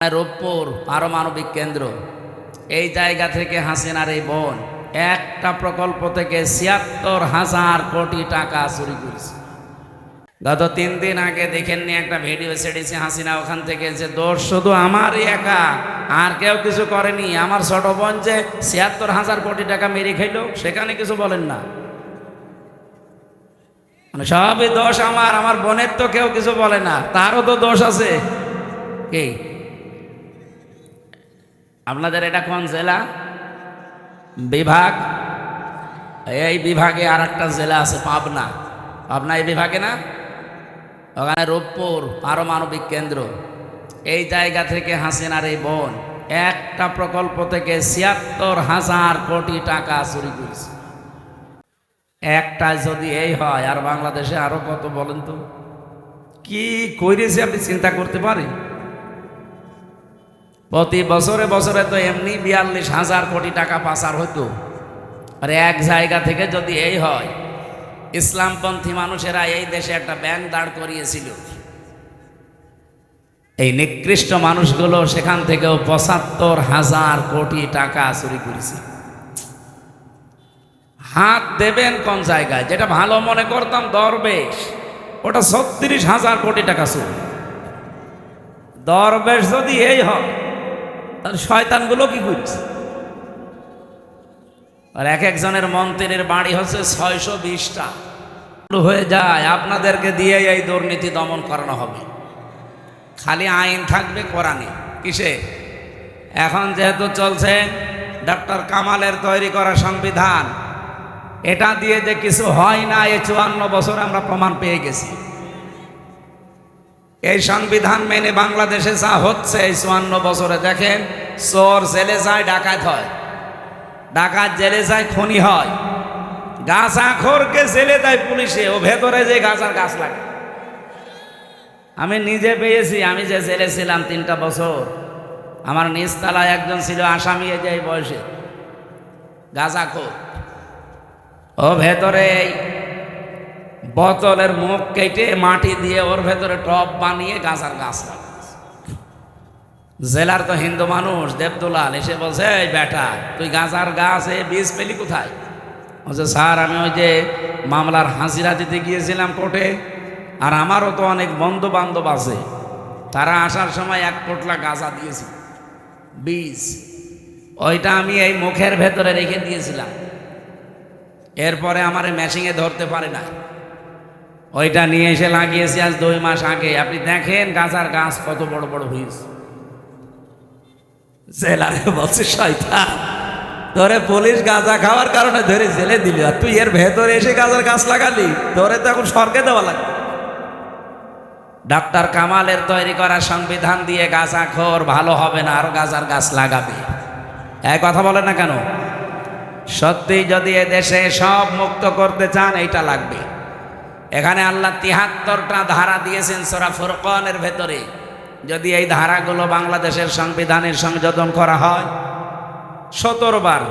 রূপপুর পারমাণবিক কেন্দ্র এই জায়গা থেকে হাসিনার এই বোন একটা প্রকল্প থেকে ৭৬,০০০ কোটি টাকা চুরি করেছে। গত ৩ দিন আগে দেখেননি একটা ভিডিও ছেড়েছে হাসিনা ওখান থেকে, যে দোষ শুধু আমারই একা, আর কেউ কিছু করেনি। আমার ছোট বোন যে ৭৬,০০০ কোটি টাকা মেরে খাইল, সেখানে কিছু বলেন না, মানে সবই দোষ আমার। আমার বোনের তো কেউ কিছু বলে না, তারও তো দোষ আছে। কি আপনাদের এটা কোন জেলা বিভাগ? এই বিভাগে আর একটা জেলা আছে পাবনা। পাবনা এই বিভাগে না? ওখানে রূপপুর পারমাণবিক কেন্দ্র এই জায়গা থেকে হাসিনার এই বোন একটা প্রকল্প থেকে ৭৬,০০০ কোটি টাকা চুরি করেছে। একটা যদি এই হয়, আর বাংলাদেশে আরো কত বলেন তো কি করেছে আপনি চিন্তা করতে পারেন? প্রতি বছরে বছরে তো এমনি ৪২,০০০ কোটি টাকা পাচার হতো। আর এক জায়গা থেকে যদি এই হয়, ইসলামপন্থী মানুষেরা এই দেশে একটা ব্যাংক দাঁড় করিয়েছিল, এই নিকৃষ্ট মানুষগুলো সেখান থেকেও ৭৫,০০০ কোটি টাকা চুরি করেছে। হাত দেবেন কোন জায়গায়? যেটা ভালো মনে করতাম দরবেশ, ওটা ৩৬,০০০ কোটি টাকা চুরি। দরবেশ যদি এই হয়, তাহলে শয়তানগুলো কি করছে? আর এক একজনের মন্ত্রীর বাড়ি হচ্ছে ৬২০টা হয়ে যায়। আপনাদেরকে দিয়ে এই দুর্নীতি দমন করানো হবে। খালি আইন থাকবে কোরআনে, কিসে? এখন যেহেতু চলছে ডক্টর কামালের তৈরি করা সংবিধান, এটা দিয়ে যে কিছু হয় না, এই ৫৪ বছর আমরা প্রমাণ পেয়ে গেছি। এই সংবিধান মেনে বাংলাদেশে যা হচ্ছে এই ৫৪ বছরে দেখেন, চোর জেলে যায়, ডাকাত হয়, ডাকাত জেলে যায়, খুনি হয়, গাঁজাখোরকে জেলে দেয় পুলিশে, ও ভেতরে যে গাঁজার গাছ লাগে। আমি নিজে পেয়েছি, আমি যে জেলে ছিলাম ৩টা বছর, আমার নিচতলায় একজন ছিল আসামি, এই যে বয়সে গাঁজাখোর, ও ভেতরে বোতলের মুখ কেটে মাটি দিয়ে ওর ভেতরে টব বানিয়ে গাঁজার গাছ লাগে। জেলার তো হিন্দু মানুষ দেবদুলাল এসে বলছে, এই বেটা তুই গাঁজার গাছে বীজ পেলি কোথায়? বলছে, স্যার আমি ওই যে মামলার হাজিরা দিতে গিয়েছিলাম কোর্টে, আর আমারও তো অনেক বন্ধু বান্ধব আছে, তারা আসার সময় ১ পোটলা গাঁজা দিয়েছি বীজ, ওইটা আমি এই মুখের ভেতরে রেখে দিয়েছিলাম। এরপরে আমার মেশিনে ধরতে পারে না, ওইটা নিয়ে এসে লাগিয়েছি আজ ২ মাস আগে। আপনি দেখেন গাঁজার গাছ কত বড় বড় হয়েছে। জেলারে বলছে, শয়তান ধরে পুলিশ গাঁজা খাওয়ার কারণে ধরে জেলে দিল, আর তুই এর ভেতরে এসে গাঁজার গাছ লাগালি, ধরে তো এখন স্বর্গে দেওয়া লাগবে। ডক্টর কামালের তৈরি করা সংবিধান দিয়ে গাঁজাখোর ভালো হবে না, আরো গাঁজার গাছ লাগাবে। এই কথা বলে না কেন? সত্যি যদি এ দেশে সব মুক্ত করতে চান, এইটা লাগবে। এখানে আল্লাহ ৭৩টা ধারা দিয়েছেন সূরা ফুরকানের ভেতরে। যদি এই ধারাগুলো বাংলাদেশের সংবিধানের সংযোজন করা হয় ১৭ বার,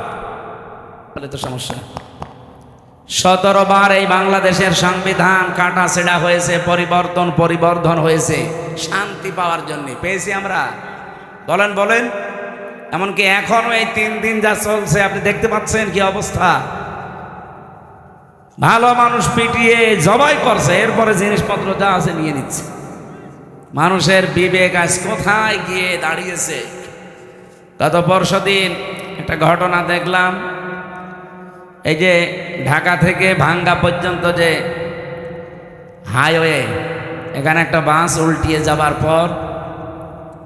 তাহলে তো সমস্যা। ১৭ বার এই বাংলাদেশের সংবিধান কাটা ছেঁড়া হয়েছে, পরিবর্ধন হয়েছে শান্তি পাওয়ার জন্য। পেয়েছি আমরা? বলেন বলেন। এমনকি এখনো এই ৩ দিন যা চলছে আপনি দেখতে পাচ্ছেন কি অবস্থা। ভালো মানুষ পিটিয়ে জবাই করছে, এরপরে জিনিসপত্র যা আছে নিয়ে নিচ্ছে। মানুষের বিবেক আজ কোথায় গিয়ে দাঁড়িয়েছে। গত পরশুদিন একটা ঘটনা দেখলাম, এই যে ঢাকা থেকে ভাঙ্গা পর্যন্ত যে হাইওয়ে, এখানে একটা বাস উল্টিয়ে যাবার পর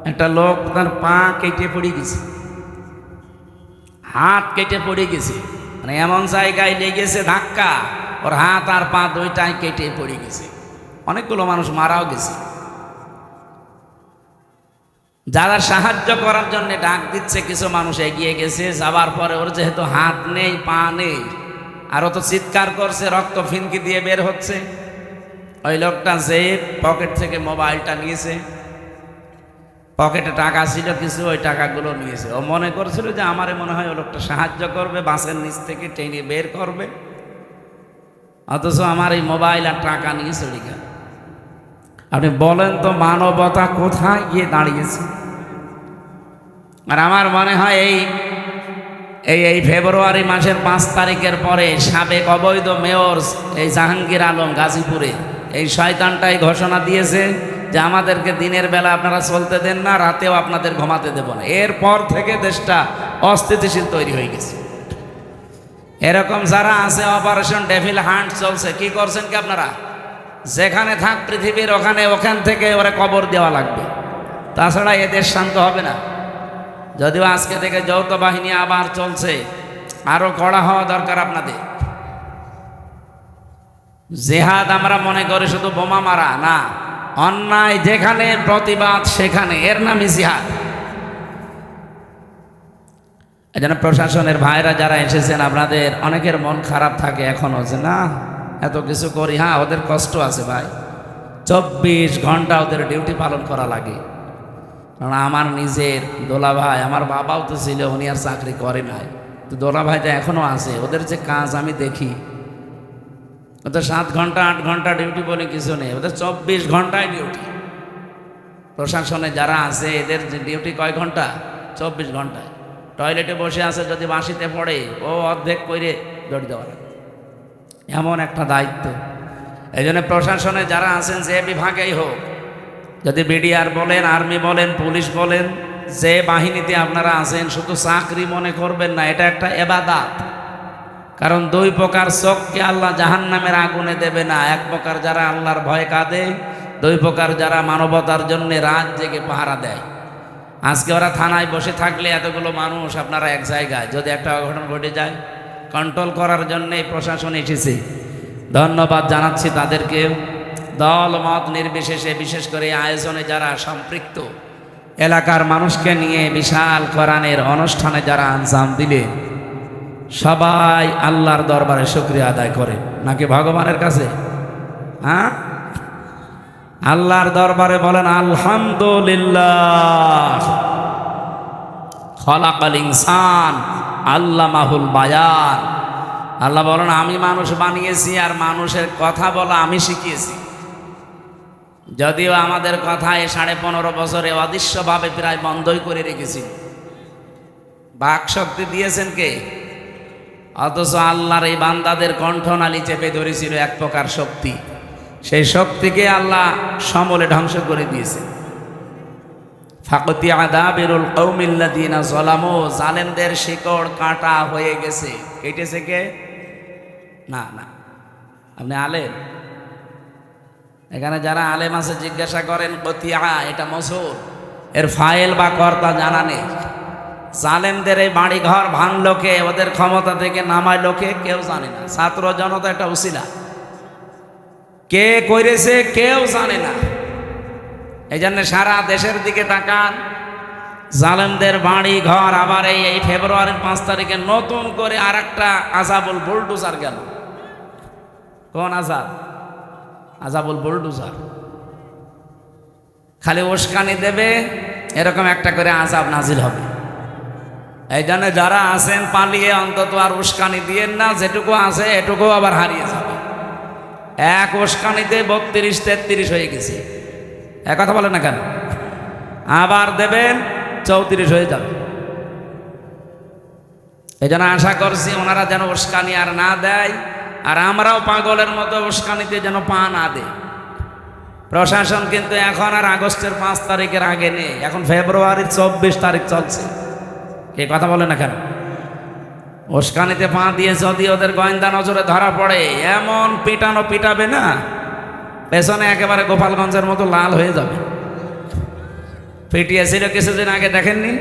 একটা লোক তার পা কেটে পড়ে গেছে, হাত কেটে পড়ে গেছে, মানে এমন জায়গায় লেগেছে ধাক্কা, ওর হাত আর পা দুইটাই কেটে পড়ে গেছে। অনেকগুলো মানুষ মারাও গেছে। যারা সাহায্য করার জন্য ডাক দিচ্ছে, কিছু মানুষ এগিয়ে গেছে, যাবার পরে ওর যেহেতু হাত নেই পা নেই, আর ও তো চিৎকার করছে, রক্ত ফিনকি দিয়ে বের হচ্ছে। ওই লোকটা যে পকেট থেকে মোবাইলটা নিয়েছে, পকেটে টাকা ছিল কিছু, ওই টাকাগুলো নিয়েছে। ও মনে করছিল যে আমারে মনে হয় ও লোকটা সাহায্য করবে, বাসের নিচ থেকে টেনে বের করবে, অথচ আমার এই মোবাইল আর টাকা নিয়ে চলে গেল। আপনি বলেন তো মানবতা কোথায় গিয়ে দাঁড়িয়েছে? আর আমার মনে হয় এই ফেব্রুয়ারি মাসের 5 তারিখের পরে সাবেক অবৈধ মেয়র এই জাহাঙ্গীর আলম গাজীপুরে এই শয়তানটাই ঘোষণা দিয়েছে যে আমাদেরকে দিনের বেলা আপনারা চলতে দেন না, রাতেও আপনাদের ঘুমাতে দেব না। এরপর থেকে দেশটা অস্থিতিশীল তৈরি হয়ে গেছে। এরকম যারা আছে, অপারেশন ডেভিল হান্ট চলছে। কি করছেন কি আপনারা? যেখানে থাক পৃথিবীর ওখান থেকে ওরা কবর দেওয়া লাগবে, তাছাড়া এ দেশ শান্ত হবে না। যদিও আজকে থেকে যৌথ বাহিনী আবার চলছে, আরো কড়া হওয়া দরকার আপনাদের। জিহাদ আমরা মনে করি শুধু বোমা মারা না, অন্যায় যেখানে প্রতিবাদ সেখানে, এর নামই জিহাদ। এজন্য প্রশাসনের ভাইরা যারা এসেছেন, আপনাদের অনেকের মন খারাপ থাকে এখনো যে না এত কিছু করি। হ্যাঁ, ওদের কষ্ট আছে ভাই, 24 ঘন্টা ওদের ডিউটি পালন করা লাগে। কারণ আমার নিজের দোলা ভাই, আমার বাবাও তো ছিল, উনি আর চাকরি করে নাই, তো দোলা ভাইটা এখনো আছে। ওদের যে কাজ আমি দেখি, ওদের 7 ঘন্টা 8 ঘন্টা ডিউটি বলে কিছু নেই, ওদের 24 ঘন্টায় ডিউটি। প্রশাসনে যারা আছে এদের ডিউটি কয় ঘন্টা? 24 ঘন্টায়। টয়লেটে বসে আছে, যদি বাঁশিতে পড়ে ও অর্ধেক করে দৌড় দেওয়া লাগে, এমন একটা দায়িত্ব। এই জন্য প্রশাসনে যারা আছেন, যে বিভাগেই হোক, যদি বিডিআর বলেন, আর্মি বলেন, পুলিশ বলেন, যে বাহিনীতে আপনারা আছেন, শুধু চাকরি মনে করবেন না, এটা একটা ইবাদত। কারণ 2 প্রকার চোখকে আল্লাহ জাহান্নামের আগুনে দেবে না। 1 প্রকার যারা আল্লাহর ভয় কাঁদে, 2 প্রকার যারা মানবতার জন্য রাত জেগে পাহারা দেয়। আজকে ওরা থানায় বসে থাকলে এতগুলো মানুষ আপনারা এক জায়গায়, যদি একটা অঘটন ঘটে যায়, কন্ট্রোল করার জন্যই প্রশাসন এসেছে। ধন্যবাদ জানাচ্ছি তাদেরকে। দল মত নির্বিশেষে, বিশেষ করে আয়োজনে যারা সম্পৃক্ত, এলাকার মানুষকে নিয়ে বিশাল কোরআনের অনুষ্ঠানে যারা আঞ্জাম দিলে, সবাই আল্লাহর দরবারে শুকরিয়া আদায় করে, নাকি ভগবানের কাছে? হ্যাঁ, আল্লাহর দরবারে বলেন আলহামদুলিল্লাহ। খলাকাল ইনসান আল্লামাহুল বায়ান। আল্লাহ বলেন আমি মানুষ বানিয়েছি আর মানুষের কথা বলা আমি শিখিয়েছি। যদিও আমাদের কথায় 15.5 বছরে অদৃশ্যভাবে প্রায় বন্ধই করে রেখেছি, বাক শক্তি দিয়েছেন কে? অথচ আল্লাহর এই বান্দাদের কণ্ঠনালী চেপে ধরেছিল 1 প্রকার শক্তি, সেই শক্তিকে আল্লাহ সমলে ধ্বংস করে দিয়েছে। ফাকতি আদাবিরুল কওমিল্লাযিনা যালামু, জালেমদের শিকড় কাটা হয়ে গেছে। কেটেছে কে? না না, আপনি আলেম, এখানে যারা আলেম আছে জিজ্ঞাসা করেন কতিয়া, এটা মসুর, এর ফাইল বা কর্তা জানা নেই। জালেমদের এই বাড়ি ঘর ভাঙলো কে? ওদের ক্ষমতা থেকে নামাইলো কে? কেউ জানে না। ছাত্র জনতা একটা উসিলা, কে করেছে কেউ জানে না। এই জন্য সারা দেশের দিকে তাকান, জালেমদের বাড়ি ঘর। আবার এই ফেব্রুয়ারির 5 তারিখে নতুন করে আর একটা আযাবুল বুলডোজার গেল। কোন আযাব? আযাবুল বুলডোজার। খালি উস্কানি দেবে, এরকম একটা করে আযাব নাজিল হবে। এই জন্য যারা আছেন পালিয়ে অন্তত আর উস্কানি দিয়েন না, যেটুকু আছে এটুকু আবার হারিয়ে যাবে। এক উস্কানিতে 32-33 হয়ে গেছে। এক কথা বলেন না কেন? আবার দেবেন 34 হয়ে যাবে। এই জন্য আশা করছি ওনারা যেন উস্কানি আর না দেয়, আর আমরাও পাগলের মতো উস্কানিতে যেন পা না দেয়। প্রশাসন কিন্তু এখন আর আগস্টের 5 তারিখের আগে নেই, এখন ফেব্রুয়ারির 24 তারিখ চলছে। এই কথা বলে না কেন? উস্কানিতে পা দিয়ে যদি ওদের গোয়েন্দা নজরে ধরা পড়ে, এমন পিটানো পিটাবে না, পেছনে একেবারে গোপালগঞ্জের মতো লাল হয়ে যাবে। পিটিয়েছিল কিছুদিন আগে, দেখেননি?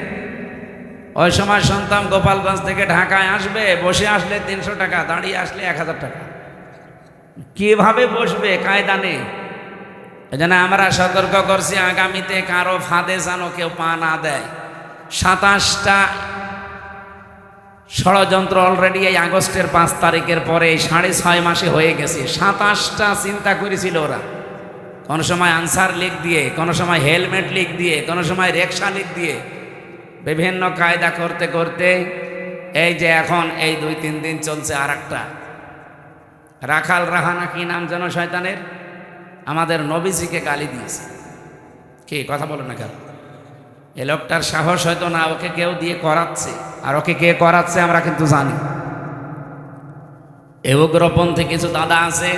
ওই সময় শুনতাম গোপালগঞ্জ থেকে ঢাকায় আসবে, বসে আসলে 300 টাকা, দাঁড়িয়ে আসলে 1000 টাকা। কিভাবে বসবে কায়দা নেই। এই জন্য আমরা সতর্ক করছি, আগামীতে কারো ফাঁদে যেন কেউ পা না দেয়। 27টা ষড়যন্ত্র অলরেডি এই আগস্টের 5 তারিখের পরে 6.5 মাসে হয়ে গেছে। 27টা চিন্তা করেছিল ওরা। কোনো সময় আনসার লিগ দিয়ে, কোনো সময় হেলমেট লিগ দিয়ে, কোনো সময় রিকশা লিগ দিয়ে, বিভিন্ন কায়দা করতে করতে এই যে এখন এই 2-3 দিন চলছে আর একটা রাখাল রাহানা, কি নাম যেন শয়তানের, আমাদের নবীজিকে গালি দিয়েছে। কি কথা বলো না কেন? এ লোকটার সাহস হয়তো না, ওকে কেউ দিয়ে করাচ্ছে, আর ওকে কে করাচ্ছে আমরা কিন্তু জানি। এ উগ্রপন্থী কিছু দাদা আছে,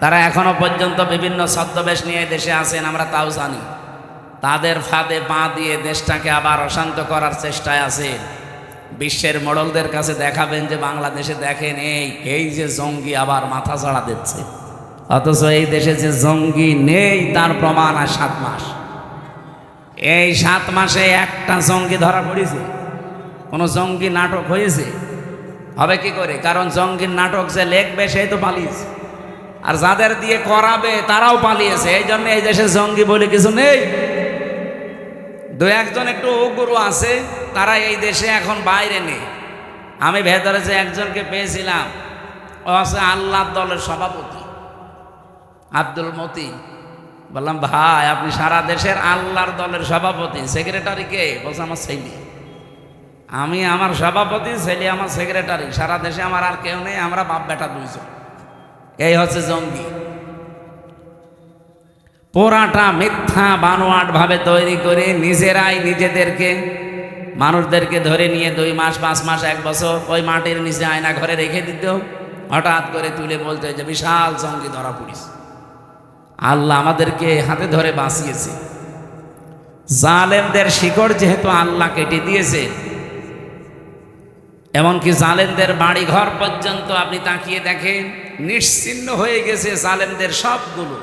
তারা এখনো পর্যন্ত বিভিন্ন ছদ্মবেশ নিয়ে দেশে আছেন, আমরা তাও জানি। তাদের ফাঁদে পা দিয়ে দেশটাকে আবার অশান্ত করার চেষ্টায় আছে। বিশ্বের মোড়লদের কাছে দেখাবেন যে বাংলাদেশে দেখেন এই যে জঙ্গি আবার মাথা ছাড়া দিচ্ছে, অথচ এই দেশে যে জঙ্গি নেই তার প্রমাণ আর 7 মাস। এই 7 মাসে একটা জঙ্গি ধরা পড়েছে? কোনো জঙ্গি নাটক হয়েছে? হবে কি করে? কারণ জঙ্গির নাটক যে লেখবে সেই তো পালিয়েছে, আর যাদের দিয়ে করাবে তারাও পালিয়েছে। এই জন্য এই দেশে জঙ্গি বলে কিছু নেই। 2-1জন একটু উগ্র আছে, তারা এই দেশে এখন বাইরে নেই। আমি ভেতরে যে একজনকে পেয়েছিলাম, ও আছে আল্লাহর দলের সভাপতি আব্দুল মতিন। বললাম, ভাই আপনি সারা দেশের আল্লাহর দলের সভাপতি, সেক্রেটারি কে? বলছে আমার ছেলে। আমি আমার সভাপতি, ছেলে আমার সেক্রেটারি, সারা দেশে আমার আর কেউ নেই, আমরা বাপ বেটা 2 জন। এই হচ্ছে জঙ্গি। পোড়াটা মিথ্যা বানোয়াট ভাবে তৈরি করে নিজেরাই নিজেদেরকে, মানুষদেরকে ধরে নিয়ে 2 মাস 5 মাস 1 বছর ওই মাটির নিচে আয়না ঘরে রেখে দিত, হঠাৎ করে তুলে বলতে যে বিশাল জঙ্গি ধরা পড়িস। আল্লাহ আমাদেরকে হাতে ধরে বাঁচিয়েছে। জালেমদের শিকড় যেহেতু আল্লাহ কেটে দিয়েছে, এমনকি জালেমদের বাড়ি ঘর পর্যন্ত আপনি তাকিয়ে দেখেন নিশ্চিহ্ন হয়ে গেছে জালেমদের সবগুলো।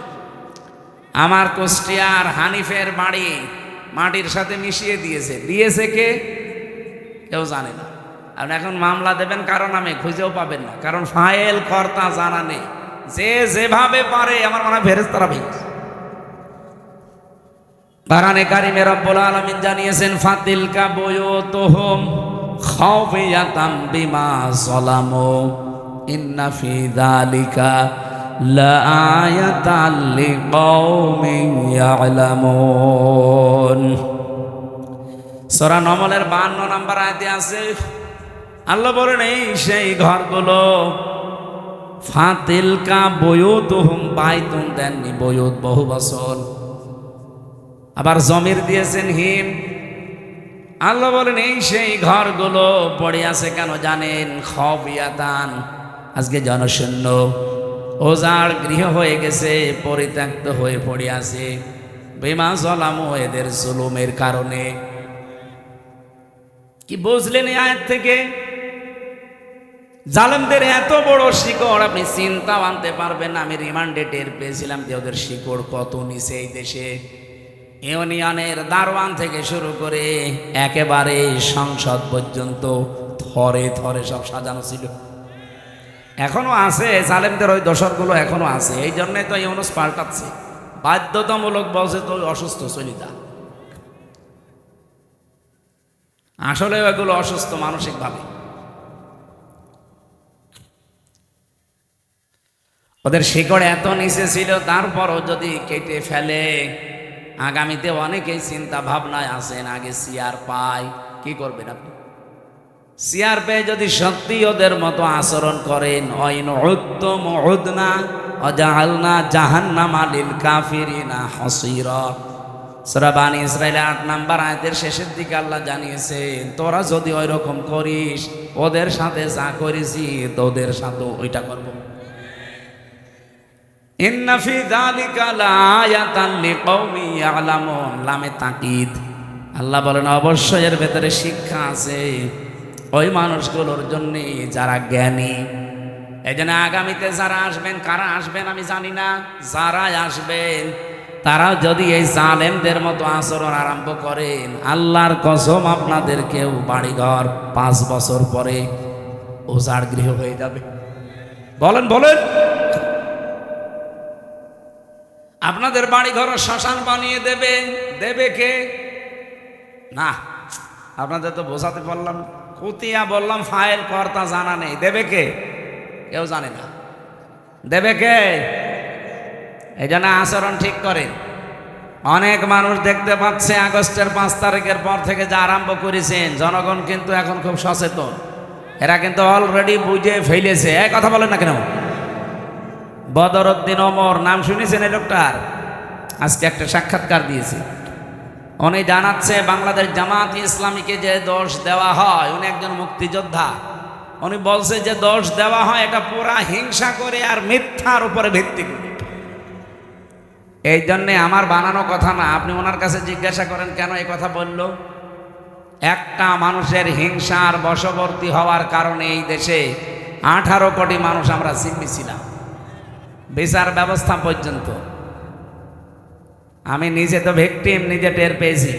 আমার কুষ্টিয়ার হানিফের বাড়ি মাটির সাথে মিশিয়ে দিয়েছে কে? কেউ জানে না। আপনি এখন মামলা দেবেন কারো নামে, খুঁজেও পাবেন না, কারণ ফাইল কর্তা জানা নেই। যে যেভাবে পারে, আমার মনে হয় ফেরেশতারা ভেঙেছে। কোরআনে কারিমে রব্বুল আলামিন জানিয়েছেন, ফাতিলকা বুয়ুতুহুম খাওফিয়াতাম বিমা যালামু ইন্না ফি যালিকা লাআয়াতাল লিকাওমিন ইয়ালামুন। সূরা নমলের 52 নম্বর আয়াতে আছে, আল্লাহ বলেন এই সেই ঘরগুলো, ফাতিলকা বুয়ুতুহুম, বাইতুন দেননি, বুয়ুত বহু বছর, আবার জমির দিয়েছেন হিম। আল্লাহ বলেন এই সেই ঘরগুলো পড়ে আছে কেন জানেন? খাওফিয়াতান, আজকে জনশূন্য, ওজাড় গৃহ হয়ে গেছে, পরিত্যক্ত হয়ে পড়ে আছে, বিমা যালামু, এদের জুলুমের কারণে। কি বুঝলেন এই আয়াত থেকে? জালেমদের এত বড় শিকড় আপনি চিন্তাও আনতে পারবেন না। আমি রিমান্ডে টের পেয়েছিলাম যে ওদের শিকড় কত নিচে। এই দেশে ইউনিয়নের দারোয়ান থেকে শুরু করে একেবারে সংসদ পর্যন্ত থরে থরে সব সাজানো ছিল। এখনো আছে জালেমদের ওই দোসরগুলো, এখনো আছে। এই জন্যই তো ইউনুস পাল্টাচ্ছে, বাধ্যতামূলক বলছে তো অসুস্থ চলিতা। আসলে ওইগুলো অসুস্থ মানসিকভাবে। ওদের শিকড় এত নিচে ছিল, তারপরও যদি কেটে ফেলে, আগামীতে অনেকেই চিন্তা ভাবনায় আছেন, আগে সিআর পায়, কি করবেন আপনি? সিআর পেয়ে যদি সত্যি ওদের মতো আচরণ করেন, অইন উদ্দম উদনা অজাহালনা জাহান্নামা লিল কাফিরিনা হাসিরা। সূরা বানী ইসরাঈল 8 নম্বর আয়াতের শেষের দিকে আল্লাহ জানিয়েছেন, তোরা যদি ওই রকম করিস, ওদের সাথে যা করেছি তোদের সাথে ওইটা করব। ইন্না ফি যালিকা লাআয়াতান লিকাওমি ইয়ালামুন, লামে তাকিদ। আল্লাহ বলেন অবশ্যই এর ভেতরে শিক্ষা আছে ওই মানুষগুলোর জন্য যারা জ্ঞানী। এই জন্য আগামীতে যারা আসবেন, কারা আসবেন আমি জানি না, যারা আসবেন তারা যদি এই জালেমদের মতো আচরণ আরম্ভ করেন, আল্লাহর কসম আপনাদেরকেও বাড়িঘর 5 বছর পরে উজাড় গৃহ হয়ে যাবে। বলেন বলেন, আপনাদের বাড়িঘর শ্মশান বানিয়ে দেবে কে? না, আপনাদের তো বোঝাতে পারলাম, কুতিয়া বললাম ফাইল কর্তা জানা নেই, দেবে কে? কেউ জানে না, দেবে কে? এই জন্য আচরণ ঠিক করে। অনেক মানুষ দেখতে পাচ্ছে আগস্টের 5 তারিখের পর থেকে যা আরম্ভ করেছেন, জনগণ কিন্তু এখন খুব সচেতন, এরা কিন্তু অলরেডি বুঝে ফেলেছে। এক কথা বলেন না কেন? বদরউদ্দিন ওমর নাম শুনেছেন এই লোকটার? আজকে একটা সাক্ষাৎকার দিয়েছে। উনি জানাচ্ছে বাংলাদেশ জামাত ইসলামীকে যে দোষ দেওয়া হয়, উনি একজন মুক্তিযোদ্ধা, উনি বলছে যে দোষ দেওয়া হয় এটা পুরা হিংসা করে আর মিথ্যার উপরে ভিত্তি করে। এই জন্যে আমার বানানো কথা না, আপনি ওনার কাছে জিজ্ঞাসা করেন কেন এই কথা বলল। একটা মানুষের হিংসার বশবর্তী হওয়ার কারণে এই দেশে 18 কোটি মানুষ আমরা জিম্মি ছিলাম, বিচার ব্যবস্থা পর্যন্ত। আমি নিজে তো ভিকটিম, নিজে টের পেয়েছি।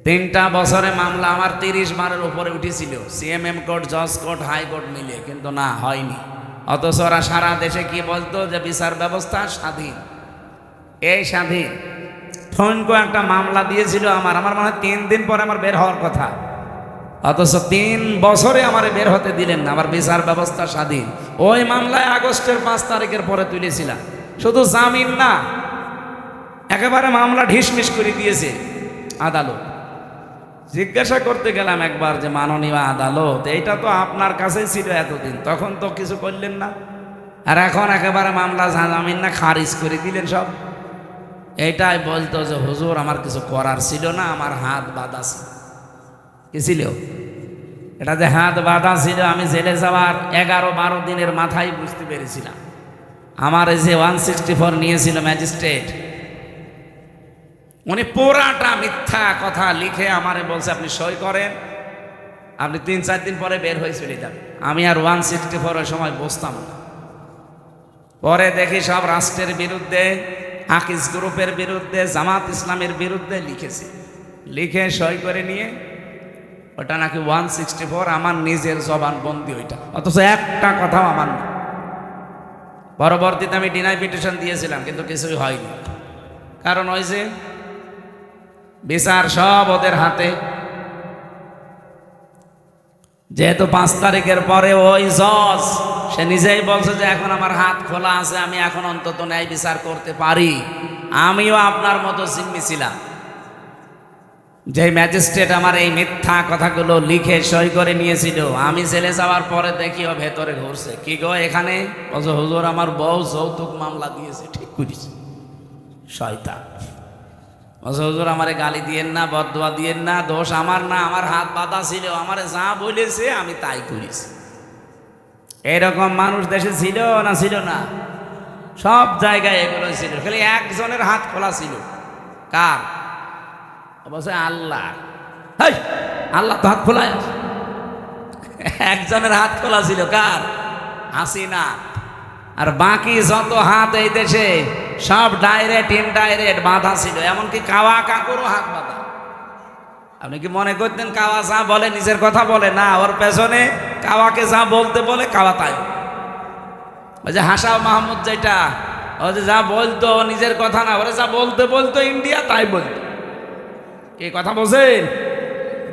3টা বছরে মামলা আমার 30 বারের উপরে উঠেছিল, সিএমএম কোর্ট, জজ কোর্ট, হাইকোর্ট মিলে, কিন্তু না হয়নি। অথচ ওরা সারা দেশে কি বলতো যে বিচার ব্যবস্থা স্বাধীন, এই স্বাধীন। ঠনকো একটা মামলা দিয়েছিল আমার মনে হয় 3 দিন পরে আমার বের হওয়ার কথা, অথচ 3 বছরে আমার বের হতে দিলেন না। আমার বিচার ব্যবস্থা স্বাধীন। ওই মামলায় আগস্টের 5 তারিখের পরে তুলেছিলাম, শুধু জামিন না, একেবারে মামলা ঢিসমিস করে দিয়েছে আদালত। জিজ্ঞাসা করতে গেলাম একবার যে মাননীয় আদালত, এইটা তো আপনার কাছেই ছিল এতদিন, তখন তো কিছু করলেন না, আর এখন একেবারে মামলা জামিন না খারিজ করে দিলেন সব। এইটাই বলতো যে হুজুর আমার কিছু করার ছিল না, আমার হাত বাঁধা ছিল। কি ছিল এটা? যে হাত বাঁধা ছিল, আমি জেলে যাওয়ার 11-12 দিনের মাথায় বুঝতে পেরেছিলাম। আমার এই যে 164 নিয়েছিল ম্যাজিস্ট্রেট, উনি পুরাটা মিথ্যা কথা লিখে আমারে বলছে আপনি সই করেন, আপনি 3-4 দিন পরে বের হয়ে চলে যাবেন। আমি আর 164 সময় বসতাম না। পরে দেখি সব রাষ্ট্রের বিরুদ্ধে, আকিস গ্রুপের বিরুদ্ধে, জামাত ইসলামের বিরুদ্ধে লিখেছে, লিখে সই করে নিয়ে ওটা নাকি 164 আমার নিজের জবানবন্দি ওইটা, অথচ একটা কথাও আমার না। পরবর্তীতে আমি ডিনাই পিটিশন দিয়েছিলাম, কিন্তু কিছুই হয়নি। কারণ ওই যে বিচার সব ওদের হাতে। যেহেতু 5 তারিখের পরে ওই জজ সে নিজেই বলছে যে এখন আমার হাত খোলা আছে, আমি এখন অন্তত ন্যায় বিচার করতে পারি। আমিও আপনার মতো জিম্মি ছিলাম। যে ম্যাজিস্ট্রেট আমার এই মিথ্যা কথাগুলো লিখে সই করে নিয়েছিল, আমি জেলে যাওয়ার পরে দেখি ও ভেতরে ঘুরছে। কি গো এখানে? বলছে হুজুর আমার বউ যৌতুক মামলা দিয়েছে। ঠিক করেছে শয়তান। বলছে হুজুর আমারে গালি দিয়েন না, বদদোয়া দিয়েন না, দোষ আমার না, আমার হাত বাঁধা ছিল, আমারে যা বলেছে আমি তাই করেছি। এরকম মানুষ দেশে ছিল না? ছিল না? সব জায়গায় এগুলো ছিল, খালি একজনের হাত খোলা ছিল। কার? বলছে আল্লাহ। আল্লাহ তো হাত খোলা, একজনের হাত খোলা ছিল। কার? হাসিনা। আর বাকি যত হাত এই দেশে সব ডাইরেক্ট ইনডাইরেক্ট বাঁধা ছিল, এমনকি কাওয়া কাকুরও হাত বাঁধা। আপনি কি মনে করতেন কাওয়া যা বলে নিজের কথা বলে? না, ওর পেছনে কাওয়াকে যা বলতে বলে কাওয়া তাই। ওই যে হাসাও মাহমুদ, যেটা ও যে যা বলতো নিজের কথা না, ওরা যা বলতে বলতো ইন্ডিয়া তাই বলতো। এই কথা বলছেন?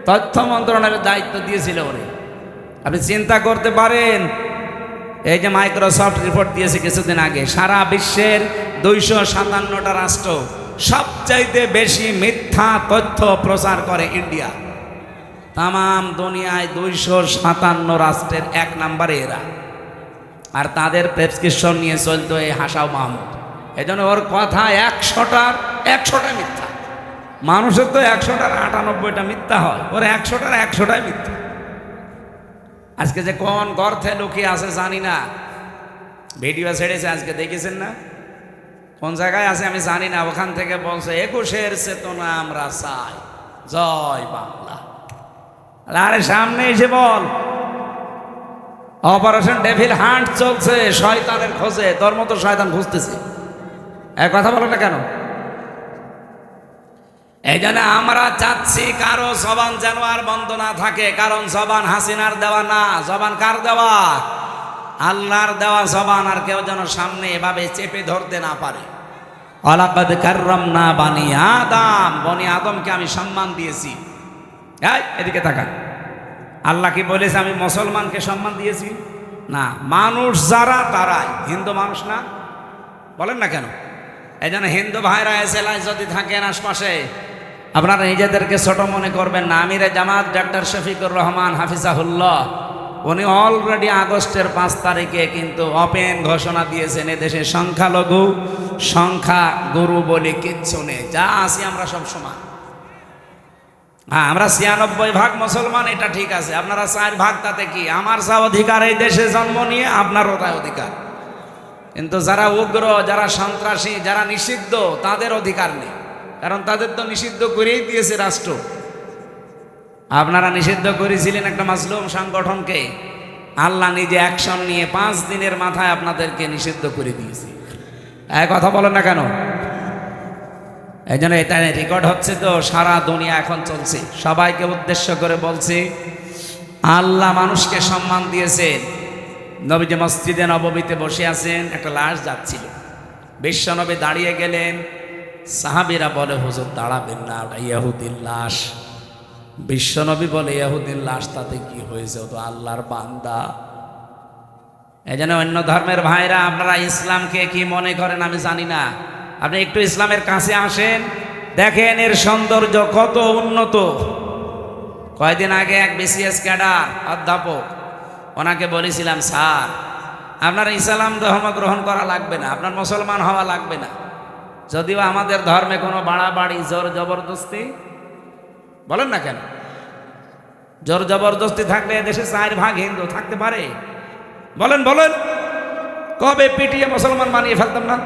তথ্য মন্ত্রণালয়ের দায়িত্ব দিয়েছিল ওরে। আপনি চিন্তা করতে পারেন, এই যে মাইক্রোসফট রিপোর্ট দিয়েছে কিছুদিন আগে, সারা বিশ্বের 257টা রাষ্ট্র সবচাইতে বেশি মিথ্যা তথ্য প্রচার করে ইন্ডিয়া। তাম দুনিয়ায় 257 রাষ্ট্রের 1 নম্বরে এরা। আর তাদের প্রেসক্রিপশন নিয়ে চলতো এই হাসাও মাহমুদ। এই জন্য ওর কথা 100টা মিথ্যা। মানুষের তো 100টার 98টা মিথ্যা হয়, ওর 100টাই মিথ্যা। আজকে যে কোন গর্তে লুকিয়ে আছে জানি না, ভিডিও ছেড়েছে আজকে, দেখেছেন না? কোন জায়গায় আছে আমি জানি না, ওখান থেকে বলছে 21-এর চেতনা আমরা চাই, জয় বাংলা। আরে সামনে এসে বল, অপারেশন ডেভিল হান্ট চলছে শয়তানের খোঁজে, তোর মতো শয়তান খুঁজতেছে। এক কথা বলো না কেন? এই জন্য আমরা চাচ্ছি কারো জবান যেন আর বন্ধ না থাকে, কারণ জবান হাসিনার দেওয়া না। জবান কার দেওয়া? আল্লাহর দেওয়া জবান। আর কেউ যেন সামনে এভাবে চেপে ধরতে না পারে। ওয়ালাকাদ কাররামনা বানি আদম, বনি আদমকে আমি সম্মান দিয়েছি। এদিকে তাকান, আল্লাহ কি বলেছে আমি মুসলমানকে সম্মান দিয়েছি? না, মানুষ যারা তারাই, হিন্দু মানুষ না। বলেন না কেন? এই জন্য হিন্দু ভাইরা এসেলাই যদি থাকেন আশপাশে, আপনারা নিজেদেরকে ছোট মনে করবেন না। আমিরে জামাত ডক্টর শফিকুর রহমান হাফিজাহুল্লাহ উনি অলরেডি আগস্টের 5 তারিখে কিন্তু ওপেন ঘোষণা দিয়েছেন এদেশে সংখ্যালঘু সংখ্যা গুরু বলে কিচ্ছু নেই, যা আছি আমরা সব সমান। হ্যাঁ, আমরা 96% মুসলমান, এটা ঠিক আছে। আপনারা 4% তাতে কি? আমার যা অধিকার এই দেশে জন্ম নিয়ে, আপনারও তাই অধিকার। কিন্তু যারা উগ্র, যারা সন্ত্রাসী, যারা নিষিদ্ধ, তাদের অধিকার নেই, কারণ তাদের তো নিষিদ্ধ করেই দিয়েছে রাষ্ট্র। আপনারা নিষিদ্ধ করেছিলেন একটা মাসলুম সংগঠনকে, আল্লাহ নিজে অ্যাকশন নিয়ে 5 দিনের মাথায় আপনাদেরকে নিষিদ্ধ করে দিয়েছে। এক কথা বলেন না কেন? এই জন্য এটা রেকর্ড হচ্ছে, তো সারা দুনিয়া এখন চলছে। সবাইকে উদ্দেশ্য করে বলছি, আল্লাহ মানুষকে সম্মান দিয়েছেন। নবীজি মসজিদে নববীতে বসে আছেন, একটা লাশ যাচ্ছিল, বিশ্বনবী দাঁড়িয়ে গেলেন। সাহাবীরা বলে, হুজুর দাঁড়াবেন না, ওটা ইহুদির লাশ। বিশ্বনবী বলে, ইহুদির লাশ তাতে কি হয়েছে, ও তো আল্লাহর বান্দা। এই জন্য অন্য ধর্মের ভাইরা, আপনারা ইসলামকে কি মনে করেন আমি জানি না, আপনি একটু ইসলামের কাছে আসেন, দেখেন এর সৌন্দর্য কত উন্নত। কয়েকদিন আগে এক বিসিএস ক্যাডার অধ্যাপক, ওনাকে বলেছিলাম, স্যার আপনার ইসলাম ধর্ম গ্রহণ করা লাগবে না, আপনার মুসলমান হওয়া লাগবে না, যদিও আমাদের ধর্মে কোনো বাড়াবাড়ি জোর জবরদস্তি, বলেন না কেন? জোর জবরদস্তি থাকলে দেশে 4% হিন্দু থাকতে পারে? বলেন বলেন, কবে পিটিয়ে মুসলমান বানিয়ে ফেলতাম না?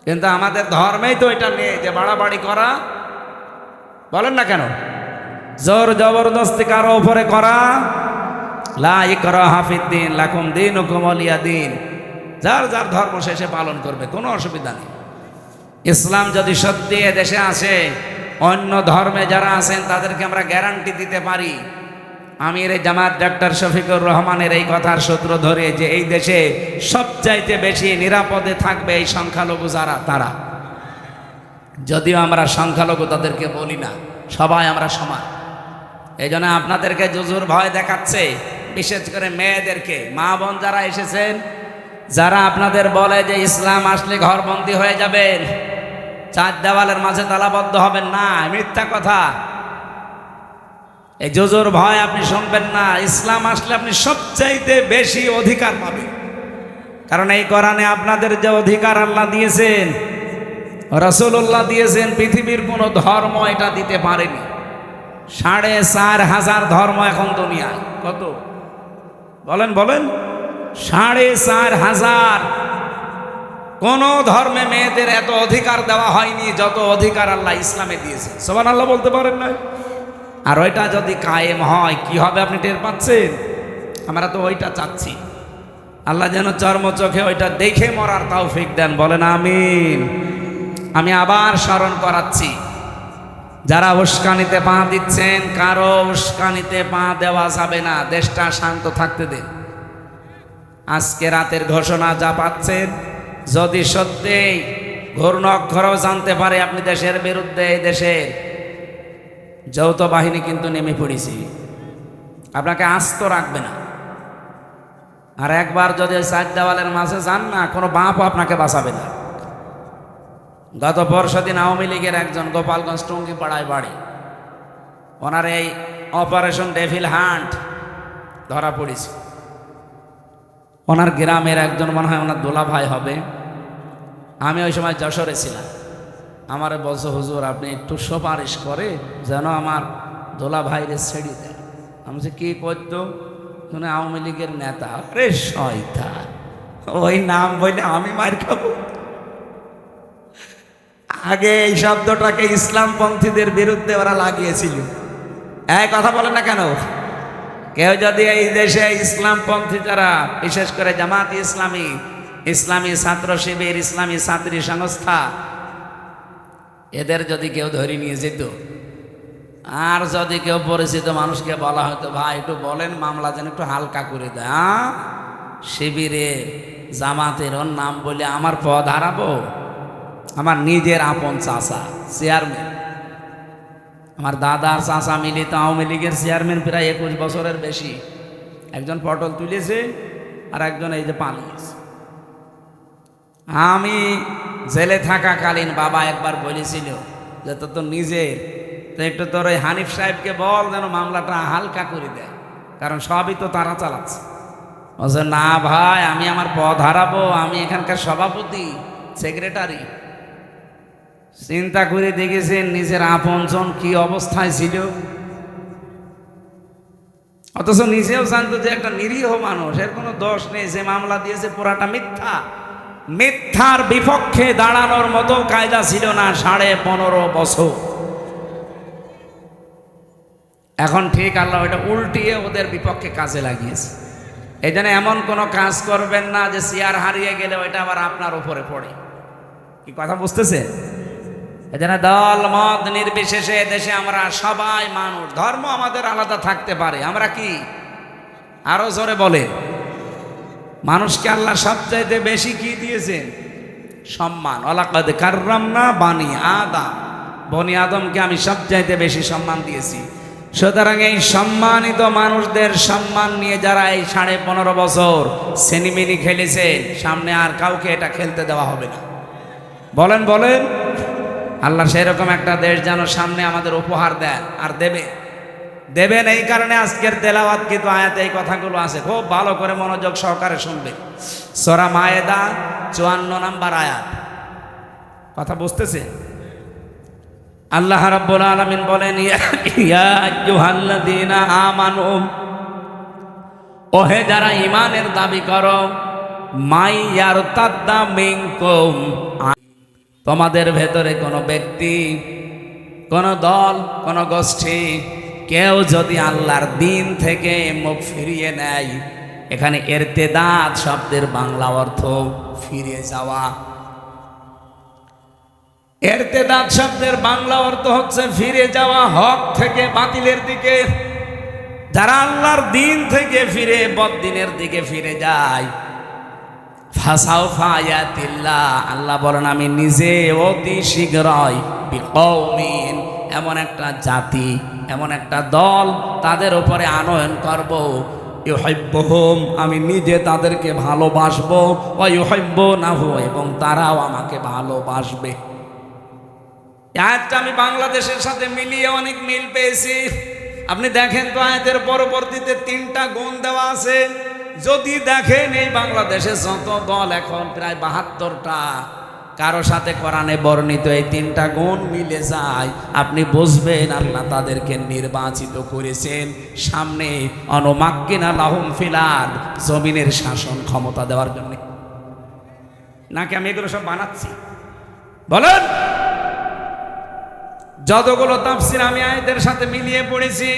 কিন্তু আমাদের ধর্মেই তো এটা নেই যে বাড়াবাড়ি করা, বলেন না কেন? জোর জবরদস্তি কারো উপরে করা, লা ইকরাহা ফিদ্দিন লাকুম দীনুকুম ওয়ালিয়া দীন, যার যার ধর্ম শেষে পালন করবে, কোনো অসুবিধা নেই। ইসলাম যদি সত্যি দেশে আসে, অন্য ধর্মে যারা আছেন তাদেরকে আমরা গ্যারান্টি দিতে পারি। আমির জামাত ডক্টর শফিকুর রহমানের এই কথার সূত্র ধরে, যে এই দেশে সবচাইতে বেশি নিরাপদে থাকবে এই সংখ্যালঘু যারা, তারা। যদিও আমরা সংখ্যালঘু তাদেরকে বলি না, সবাই আমরা সমান। এই জন্য আপনাদেরকে জুজুর ভয় দেখাচ্ছে, বিশেষ করে মেয়েদেরকে। মা বোন যারা এসেছেন, যারা আপনাদের বলে যে ইসলাম আসলে ঘরবন্দি হয়ে যাবেন, 4 দেওয়ালের মাঝে তালাবদ্ধ হবেন না, মিথ্যা কথা। এই জুজুর ভয় আপনি শুনবেন না। ইসলাম আসলে আপনি সবচাইতে বেশি অধিকার পাবেন, কারণ এই কোরআনে আপনাদের যে অধিকার আল্লাহ দিয়েছেন, রাসূলুল্লাহ দিয়েছেন, পৃথিবীর কোনো ধর্ম এটা দিতে পারেনি। 4,500 ধর্ম এখন দুনিয়ায়। কত বলেন বলেন? 4,500। কোন ধর্মে মেয়েদের এত অধিকার দেওয়া হয়নি যত অধিকার আল্লাহ ইসলামে দিয়েছে। সুবহানাল্লাহ বলতে পারেন না? আর ওইটা যদি কায়েম হয় কি হবে আপনি টের পাচ্ছেন? আমরা তো ওইটা চাচ্ছি। আল্লাহ যেন চর্ম চোখে ওইটা দেখে মরার তৌফিক দেন, বলেন আমিন। আমি আবার স্মরণ করাচ্ছি, যারা উস্কানিতে পা দিচ্ছেন, কারো উস্কানিতে পা দেওয়া যাবে না। দেশটা শান্ত থাকতে দেন। আজকে রাতের ঘোষণা যা পাচ্ছেন, যদি সত্যিই ঘূর্ণ অক্ষরেও জানতে পারে আপনি দেশের বিরুদ্ধে, এই দেশের যৌথ বাহিনী কিন্তু নেমে পড়েছি, আপনাকে আস্ত রাখবে না। আর একবার যদি 4 দেওয়ালের মাঝে যান না, কোনো বাপও আপনাকে বাঁচাবে না। গত পরশুদিন আওয়ামী লীগের একজন গোপালগঞ্জ টুঙ্গিপাড়ায় বাড়ি, ওনার এই অপারেশন ডেভিল হান্ট ধরা পড়েছে। ওনার গ্রামের একজন, মনে হয় ওনার দোলা ভাই হবে। আমি ওই সময় যশোরে ছিলাম। আমারে বলছে, হুজুর আপনি একটু সুপারিশ করে যেন আমার দোলা ভাইরে ছেড়ে দেয়। আমি বলছি, কি করতো? শুনে আওয়ামী লীগের নেতা। আরে শয়তান, ওই নাম বললে আমি মার খাবো? আগে এই শব্দটাকে ইসলামপন্থীদের বিরুদ্ধে ওরা লাগিয়েছিল। এই কথা বলে না কেন? কেউ যদি এই দেশে ইসলামপন্থী যারা, বিশেষ করে জামাত ইসলামী, ইসলামী ছাত্র শিবির, ইসলামী ছাত্রী সংস্থা, এদের যদি কেউ ধরে নিয়ে যেত, আর যদি কেউ পরিচিত মানুষকে বলা হয়তো, ভাই একটু বলেন মামলা যেন একটু হালকা করে দেয়, শিবিরে জামাতের ওর নাম বলে আমার পদ হারাবো? আমার নিজের আপন চাচা চেয়ারম্যান, আমার দাদার চাচা মিলিত আওয়ামী লীগের চেয়ারম্যান, প্রায় 21 বছরের বেশি। একজন পটল তুলেছে আর একজন এই যে পালিয়েছে। আমি জেলে থাকাকালীন বাবা একবার বলেছিল যে তো নিজের, তো একটু তোর ওই হানিফ সাহেবকে বল যেন মামলাটা হালকা করে দেয়। কারণ সবই তো তারা চালাচ্ছে। বলছে না ভাই, আমি আমার পদ হারাবো, আমি এখানকার সভাপতি, সেক্রেটারি। চিন্তা করে দেখেছেন নিজের আপনজন কি অবস্থায় ছিল, অথচ নিজেও জানতো যে একটা নিরীহ মানুষ, এর কোনো দোষ নেই, যে মামলা দিয়েছে পুরাটা মিথ্যা। মিথ্যার বিপক্ষে দাঁড়ানোর মতো কায়দা ছিল না 15.5 বছর। এখন ঠিক আল্লাহ ওইটা উল্টিয়ে ওদের বিপক্ষে কাজে লাগিয়েছে। এই জন্য এমন কোনো কাজ করবেন না যে চেয়ার হারিয়ে গেলে ওইটা আবার আপনার উপরে পড়ে। কি কথা বুঝতেছে? এই জন্য দল মত নির্বিশেষে দেশে আমরা সবাই মানুষ, ধর্ম আমাদের আলাদা থাকতে পারে, আমরা কি আরো জোরে বলে, মানুষকে আল্লাহ সবচাইতে বেশি কি দিয়েছেন? সম্মান। ওয়ালাকাদ কাররামনা বানি আদম, বনি আদমকে আমি সবচাইতে বেশি সম্মান দিয়েছি। সুতরাং এই সম্মানিত মানুষদের সম্মান নিয়ে যারা এই 15.5 বছর সেনিমিনি খেলেছে, সামনে আর কাউকে এটা খেলতে দেওয়া হবে না। বলেন বলেন, আল্লাহ সেরকম একটা দেশ যেন সামনে আমাদের উপহার দেন, আর দেবেন। এই কারণে আজকের তেলাওয়াত কিন্তু আয়াতে এই কথাগুলো আছে, খুব ভালো করে মনোযোগ সহকারে শুনবে। সূরা মায়েদা 54 নম্বর আয়াত। কথা বুঝতেছে? আল্লাহ রাব্বুল আলামিন বলেন, ইয়া আইয়ুহাল্লাযীনা আমানু, ওহে যারা ঈমানের দাবি করো, মাই ইয়ারতাদ্দা মিনকুম, তোমাদের ভেতরে কোনো ব্যক্তি, কোনো দল, কোনো গোষ্ঠী কেউ যদি আল্লাহর দিন থেকে মুখ ফিরিয়ে নেয়, এখানে ইরতিদাদ শব্দের বাংলা অর্থ ফিরে যাওয়া। ইরতিদাদ শব্দের বাংলা অর্থ হচ্ছে ফিরে যাওয়া হক থেকে বাতিলের দিকে। যারা আল্লাহর দিন থেকে ফিরে বদ্দিনের দিকে ফিরে যায়, ফাসাউফা ইয়াতিল্লাহ, আল্লাহ বলেন আমি নিজে অতি শীঘ্রই বিকৌমিন, এমন একটা জাতি, এমন একটা দল তাদের উপরে আনয়ন করব, ইউহিব্বুহুম, আমি নিজে তাদেরকে ভালোবাসবো, ওয়া ইউহিব্বুনাহু, এবং তারাও আমাকে ভালোবাসবে। আয়াতটা আমি বাংলাদেশের সাথে মিলিয়ে অনেক মিল পেয়েছি। আপনি দেখেন তো আয়াতের পরবর্তীতে 3টা গুণ দেওয়া আছে। যদি দেখেন এই বাংলাদেশে যত দল এখন প্রায় 72টা, কারো সাথে কোরআনে বর্ণিত এই 3টা গুণ মিলে যায়, আপনি বুঝবেন আল্লাহ তাদেরকে নির্বাচিত করেছেন সামনে অনুমাক্কিনা লাহুম ফিল আরদ, জমিনের শাসন ক্ষমতা দেওয়ার জন্য। নাকি আমি এগুলো সব বানাচ্ছি? বলেন। যতগুলো তাফসীর আমি আয়াতের সাথে মিলিয়ে পড়েছি,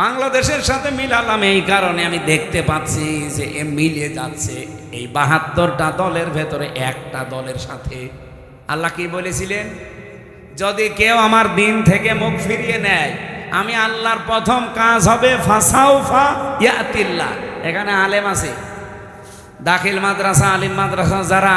বাংলাদেশের সাথে মিলালাম এই কারণে আমি দেখতে পাচ্ছি যে এ মিলে যাচ্ছে এই 72টা দলের ভেতরে একটা দলের সাথে। আল্লাহ কি বলেছিলেন? যদি কেউ আমার দিন থেকে মুখ ফিরিয়ে নেয়, আমি আল্লাহর প্রথম কাজ হবে ফাসাউফা ইয়াতিল্লাহ। এখানে আলেম আছে, দাখিল মাদ্রাসা, আলিম মাদ্রাসা, যারা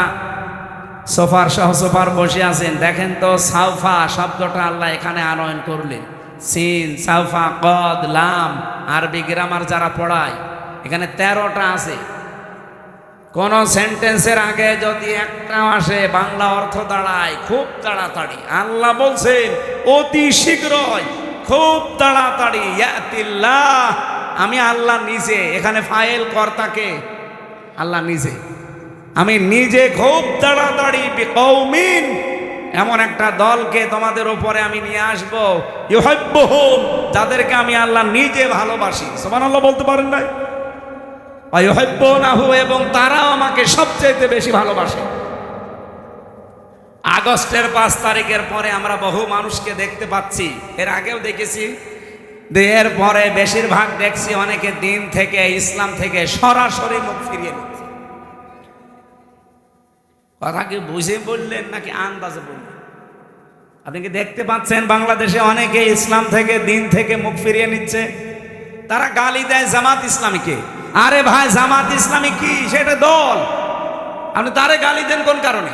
সোফার সহ সোফার বসে আছেন, দেখেন তো সাউফা শব্দটা আল্লাহ এখানে আনয়ন করলেন। সিন, সাউফা, কদ, লাম, আরবি গ্রামার যারা পড়ায়, এখানে 13টা আছে। কোন সেন্টেন্সের আগে যদি একটা আসে, বাংলা অর্থ দাঁড়ায় খুব তাড়াতাড়ি। আল্লাহ বলছেন অতি শীঘ্রই, খুব তাড়াতাড়ি, ইয়াতিল্লাহ, আমি আল্লাহ নিজে। এখানে ফাইল কর্তাকে আল্লাহ নিজে, আমি নিজে খুব তাড়াতাড়ি বিকৌমিন, এমন একটা দলকে তোমাদের উপরে আমি নিয়ে আসবো, ইউহিব্বুহুম, যাদেরকে আমি আল্লাহ নিজে ভালোবাসি। সুবহানাল্লাহ বলতে পারেন নাই? ওয়া ইউহিব্বুনাহু, এবং তারাও আমাকে সবচেয়ে বেশি ভালোবাসে। আগস্টের 5 তারিখের পরে আমরা বহু মানুষকে দেখতে পাচ্ছি, এর আগেও দেখেছি, এর পরে বেশিরভাগ দেখছি অনেকে দিন থেকে, ইসলাম থেকে সরাসরি মুখ ফিরিয়ে নিচ্ছে। কথা কি বুঝে বললেন নাকি আন্দাজে বললেন? আপনি কি দেখতে পাচ্ছেন বাংলাদেশে অনেকে ইসলাম থেকে, দিন থেকে মুখ ফিরিয়ে নিচ্ছে? তারা গালি দেয় জামাত ইসলামীকে। আরে ভাই, জামাত ইসলামী কি? সেটা দল। আপনি তারে গালি দেন কোন কারণে?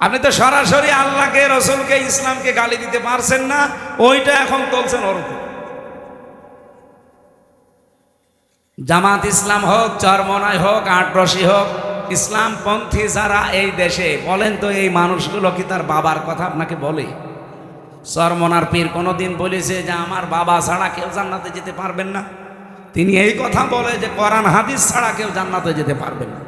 আপনি তো সরাসরি আল্লাহকে, রসুলকে, ইসলামকে গালি দিতে পারছেন না, ওইটা এখন তুলছেন ওর উপর। জামাত ইসলাম হোক, চরমনাই হোক, আটরশি হোক, ইসলামপন্থী যারা এই দেশে, বলেন তো এই মানুষগুলো কি তার বাবার কথা আপনাকে বলে? চরমনার পীর কোনোদিন বলেছে যে আমার বাবা ছাড়া কেউ জান্নাতে যেতে পারবেন না? তিনি এই কথা বলে যে কোরআন হাদিস ছাড়া কেউ জান্নাতে যেতে পারবেন না।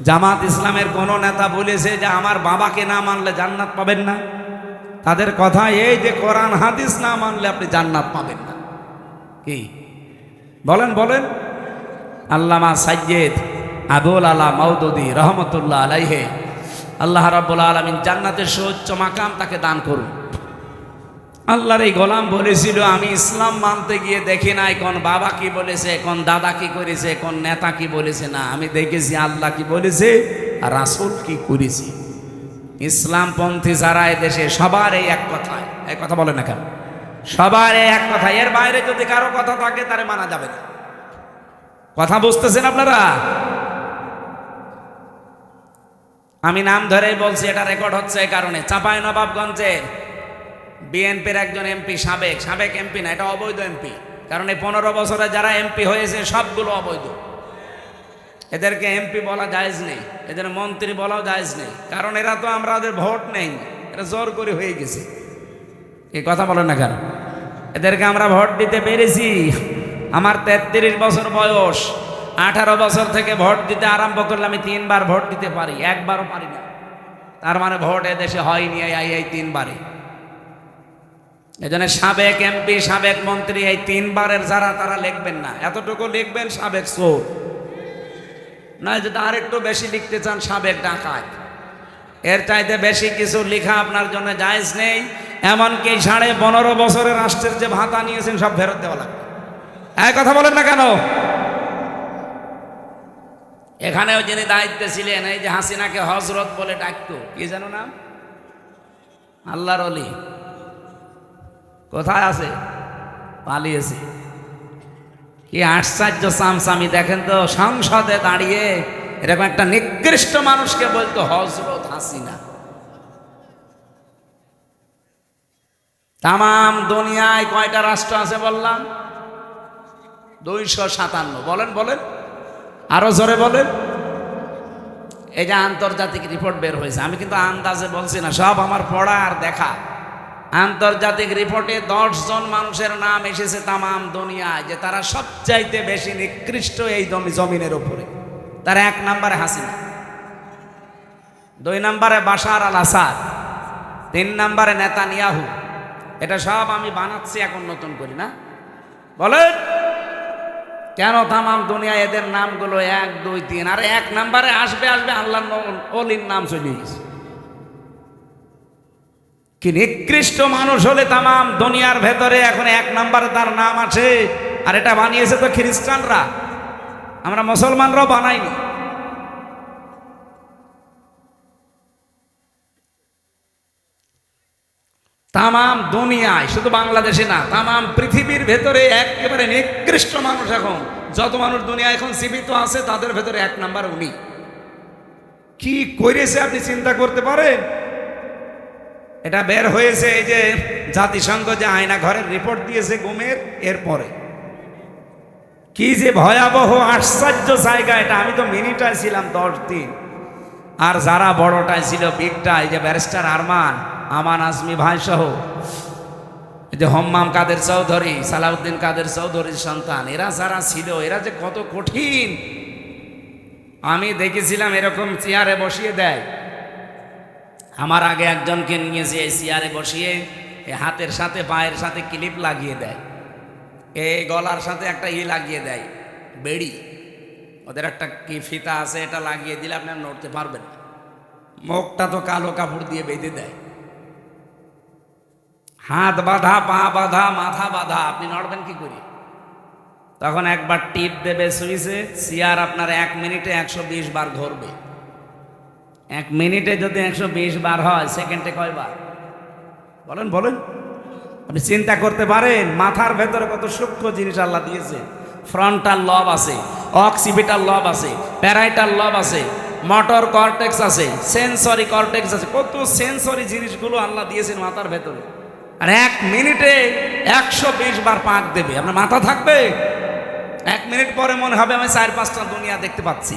জামাত ইসলামের কোন নেতা বলেছে যে আমার বাবাকে না মানলে জান্নাত পাবেন না? তাদের কথা এই যে কোরআন হাদিস না মানলে আপনি জান্নাত পাবেন না। কি বলেন বলেন? আল্লামা সাইয়্যেদ আবুল আলা মাওদুদী রহমতুল্লাহ আলাইহি, আল্লাহ রাব্বুল আলামিন জান্নাতের সর্বোচ্চ মাকাম তাকে দান করুন। আল্লাহর এই গোলাম বলেছিল, আমি ইসলাম মানতে গিয়ে দেখি নাই কোন বাবা কি বলেছে, কোন দাদা কি করেছে, কোন নেতা কি বলেছে, না আমি দেখেছি আল্লাহ কি বলেছে আর রাসূল কি করেছে। ইসলামপন্থী যারা দেশে সবার এই এক কথা, এই কথা বলে না কেন? সবার এই এক কথা, এর বাইরে যদি কারো কথা থাকে তারে মানা যাবে না। কথা বুঝতেছেন আপনারা? আমি নাম ধরেই বলছি, এটা রেকর্ড হচ্ছে এই কারণে। চাঁপাইনবাবগঞ্জে বিএনপির একজন এমপি, সাবেক এমপি না, এটা অবৈধ এমপি, কারণ এই 15 বছরে যারা এমপি হয়েছে সবগুলো অবৈধ। এদেরকে এমপি বলা জায়েজ নেই, এদের মন্ত্রী বলাও জায়েজ নেই, কারণ এরা তো আমাদের ভোট নেই, এটা জোর করে হয়ে গেছে। এই কথা বলেন না কেন? এদেরকে আমরা ভোট দিতে পেরেছি। আমার 33 বছর বয়স, 18 বছর থেকে ভোট দিতে আরম্ভ করলে আমি 3 বার ভোট দিতে পারি, একবারও পারি না। তার মানে ভোট এদেশে হয়নি এই 3 বারে। এজন্য সাবেক এমপি, সাবেক মন্ত্রী এই 3 বারের যারা, তারা লিখবেন না, এতটুকু লিখবেন সাবেক চোর, না যদি আর একটু বেশি লিখতে চান সাবেক ডাকাত। এর চাইতে বেশি কিছু লেখা আপনার জন্য জায়েজ নেই। এমনকি 15.5 বছরের রাষ্ট্রের যে ভাতা নিয়েছেন সব ফেরত দেওয়া লাগবে। এই কথা বলেন না কেন? এখানেও যিনি দায়িত্বে ছিলেন, এই যে হাসিনাকে হজরত বলে ডাকতো, কি জানো নাম? আল্লাহর ওলি। কোথায় আছে? পালিয়েছে। কি আশ্চর্য চামচামি দেখেন তো, সংসদে দাঁড়িয়ে এরকম একটা নিকৃষ্ট মানুষকে বলতো হজরত হাসিনা। তামাম দুনিয়ায় কয়টা রাষ্ট্র আছে বললাম? 257। বলেন বলেন, আরো জোরে বলেন। এই যে আন্তর্জাতিক রিপোর্ট বের হয়েছে, আমি কিন্তু আন্দাজে বলছি না, সব আমার পড়া আর দেখা। আন্তর্জাতিক রিপোর্টে 10 জন মানুষের নাম এসেছে তামাম দুনিয়ায়, যে তারা সবচাইতে বেশি নিকৃষ্ট এই জমিনের উপরে। তার 1 নম্বরে হাসিনা, 2 নম্বরে বাশার আল আসাদ, 3 নম্বরে নেতানিয়াহু। এটা সব আমি বানাচ্ছি এখন নতুন করি না। বলেন কেন তামাম দুনিয়ায় এদের নামগুলো 1, 2, 3, আর 1 নম্বরে আসবে আল্লাহর ওলির নাম চলে গেছে। কি নিকৃষ্ট মানুষ হলে তামাম দুনিয়ার ভেতরে এখন 1 নম্বরে তার নাম আছে। আর এটা বানিয়েছে তো খ্রিস্টানরা, আমরা মুসলমানরাও বানাইনি। তামাম দুনিয়ায়, শুধু বাংলাদেশে না, তামাম পৃথিবীর ভেতরে একেবারে নিকৃষ্ট মানুষ এখন যত মানুষ দুনিয়া এখন জীবিত আছে, তাদের ভেতরে 1 নাম্বার উনি। কি করেছে আপনি চিন্তা করতে পারেন? এটা বের হয়েছে এই যে জাতিসংঘ যে আয়না ঘরের রিপোর্ট দিয়েছে গুমের, এরপরে কি যে ভয়াবহ আশ্চর্য জায়গা এটা। আমি তো মিনিটায় ছিলাম 10 দিন, আর যারা বড়টায় ছিল, বিগটা, এই যে ব্যারিস্টার আমান আজমি ভাই সহ, এই যে হম্মাম কাদের চৌধুরী, সালাউদ্দিন কাদের চৌধুরীর সন্তান, এরা যারা ছিল, এরা যে কত কঠিন। আমি দেখেছিলাম এরকম চেয়ারে বসিয়ে দেয়। আমার আগে একজনকে নিয়েছে, এই চেয়ারে বসিয়ে হাতের সাথে পায়ের সাথে ক্লিপ লাগিয়ে দেয়, এই গলার সাথে একটা লাগিয়ে দেয়, বেড়ি, ওদের একটা কি ফিতা আছে, এটা লাগিয়ে দিলে আপনি নড়তে পারবেন না। মুখটা তো কালো কাপড় দিয়ে বেঁধে দেয়, হাত বাঁধা, পা বাঁধা, মাথা বাঁধা, আপনি নড়বেন কি করে? তখন একবার টিপ দেবে সুইচে, চেয়ার আপনার 1 মিনিটে 120 বার ঘুরবে। 1 মিনিটে যদি 120 বার হয়, সেকেন্ডে কয়বার? বলেন বলেন। আপনি চিন্তা করতে পারেন মাথার ভেতরে কত সূক্ষ্ম জিনিস আল্লাহ দিয়েছে। ফ্রন্টাল লব আছে, অক্সিপিটাল লব আছে, প্যারাইটাল লব আছে, মোটর কর্টেক্স আছে, সেন্সরি কর্টেক্স আছে, কত সেন্সরি জিনিসগুলো আল্লাহ দিয়েছেন মাথার ভেতরে। আর 1 মিনিটে 120 বার পাক দেবে, আপনার মাথা থাকবে? 1 মিনিট পরে মনে হবে আমি 4-5টা দুনিয়া দেখতে পাচ্ছি।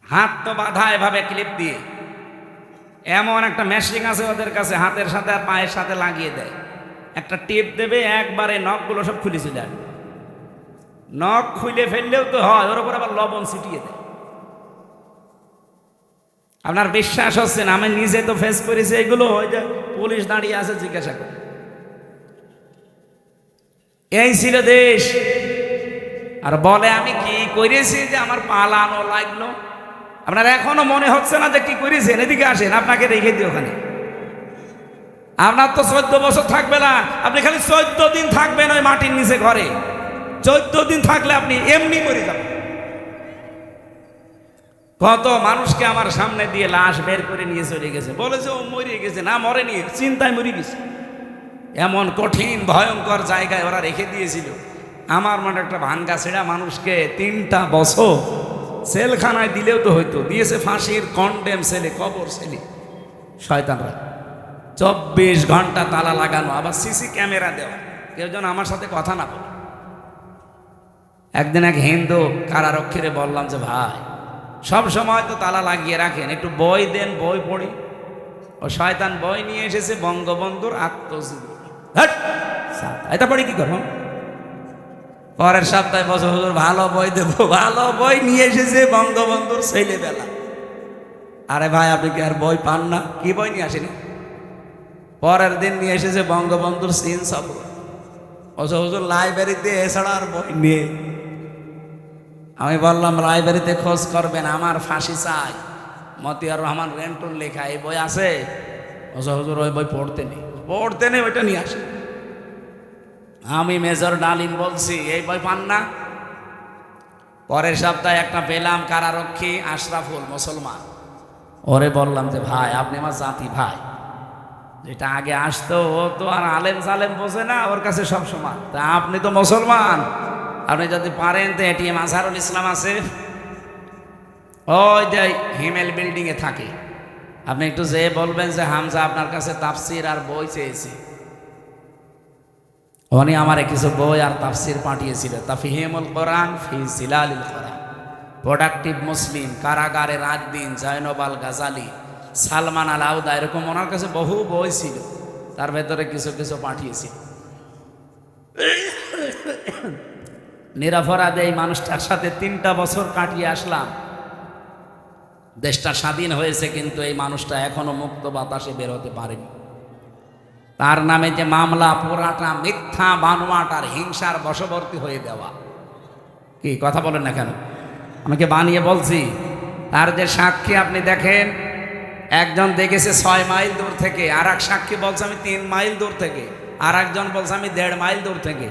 হাত তো বাঁধা এভাবে ক্লিপ দিয়ে, এমন একটা মেশিন আছে ওদের কাছে, হাতের সাথে আর পায়ের সাথে লাগিয়ে দেয়, একটা টিপ দেবে, একবারে নখগুলো সব খুলে চলে আসবে। নখ খুলে ফেললেও তো হয়, ওর উপর আবার লবণ ছিটিয়ে দেয়। আপনার বিশ্বাস হচ্ছে না? আমি নিজে তো ফেস করেছি এগুলো। ওই যে পুলিশ দাঁড়িয়ে আছে, জিজ্ঞাসা করে। এই ছিল দেশ। আর বলে আমি কি করেছি যে আমার পালানো লাগলো। আপনার এখনো মনে হচ্ছে না যে কি করেছেন? এদিকে আসেন, আপনাকে রেখে দিই ওখানে। আপনার তো 14 বছর থাকবে না, আপনি খালি 14 দিন থাকবেন ওই মাটির নিচে ঘরে। 14 দিন থাকলে আপনি এমনি মরে যাবেন। কত মানুষকে আমার সামনে দিয়ে লাশ বের করে নিয়ে চলে গেছে, বলেছে ও মরে গেছে। না, মরেনি, চিন্তায় মরে গেছে। এমন কঠিন ভয়ঙ্কর জায়গায় ওরা রেখে দিয়েছিল। আমার মনে একটা ভাঙ্গা ছেঁড়া মানুষকে 3টা বছর সেলখানায় দিলেও তো হইতো, দিয়েছে ফাঁসির কন্ডেম সেলে, কবর সেলে। শয়তানরা 24 ঘন্টা তালা লাগানো, আবার সিসি ক্যামেরা দেওয়া, কেউ যেন আমার সাথে কথা না বলে। একদিন এক হিন্দু কারারক্ষীরে বললাম যে ভাই, সব সময় তো তালা লাগিয়ে রাখেন, একটু বই দেন, বই পড়ি। ও শয়তান বই নিয়ে এসেছে বঙ্গবন্ধুর আত্মজীবনী। এটা পড়ি কি করবো? পরের সপ্তাহে বছর হুজুর ভালো বই দেবো, ভালো বই নিয়ে এসেছে বঙ্গবন্ধুর ছেলেবেলা। আরে ভাই, আপনি কি আর বই পান না? কি বই নিয়ে আসেনি? পরের দিন নিয়ে এসেছে বঙ্গবন্ধুর সিন সব। হুজুর লাইব্রেরিতে এছাড়া আর বই নিয়ে। আমি বললাম লাইব্রেরিতে খোঁজ করবেন, আমার ফাঁসি চাই, মতিয়ার রহমান রেন্টুর লেখা এই বই আছে। হুজুর ওই বই পড়তে নেই, ওইটা নিয়ে আসে। আমি মেজর ডালিম বলছি, এই বই পান না? পরের সপ্তাহে একটা পেলাম, কারারক্ষী আশরাফুল, মুসলমান। ওরে বললাম যে ভাই, আপনি আমার জাতি ভাই। যেটা আগে আসতো ও তো আর আলেম সালেম বোঝে না, ওর কাছে সব সমান। তা আপনি তো মুসলমান, আপনি যদি পারেন তো এটিএম আজহারুল ইসলাম আছে, ওই যে হিমেল বিল্ডিং এ থাকে, আপনি একটু যেয়ে বলবেন যে হামজা আপনার কাছে তাফসির আর বই চেয়েছে। উনি আমারে কিছু বই আর তাফসির পাঠিয়েছিল, তাফহিমুল কোরআন ফি জিলালিল কোরআন, প্রোডাক্টিভ মুসলিম, কারাগারে রাত দিন, জয়নব আল গাজালি, সালমান আল আউদা, এরকম ওনার কাছে বহু বই ছিল, তার ভেতরে কিছু কিছু পাঠিয়েছিল। নিরপরাধে এই মানুষটার সাথে 3টা বছর কাটিয়ে আসলাম। দেশটা স্বাধীন হয়েছে, কিন্তু এই মানুষটা এখনো মুক্ত বাতাসে বের হতে পারেনি। তার নামে যে মামলা, পুরাটা মিথ্যা, বানোয়াট আর হিংসার বশবর্তী হয়ে দেওয়া। কি কথা বলেন না কেন? আমাকে বানিয়ে বলছি। তার যে সাক্ষী আপনি দেখেন, একজন দেখেছে 6 মাইল দূর থেকে, আর এক সাক্ষী বলছে আমি 3 মাইল দূর থেকে, আর একজন বলছে আমি 1.5 মাইল দূর থেকে।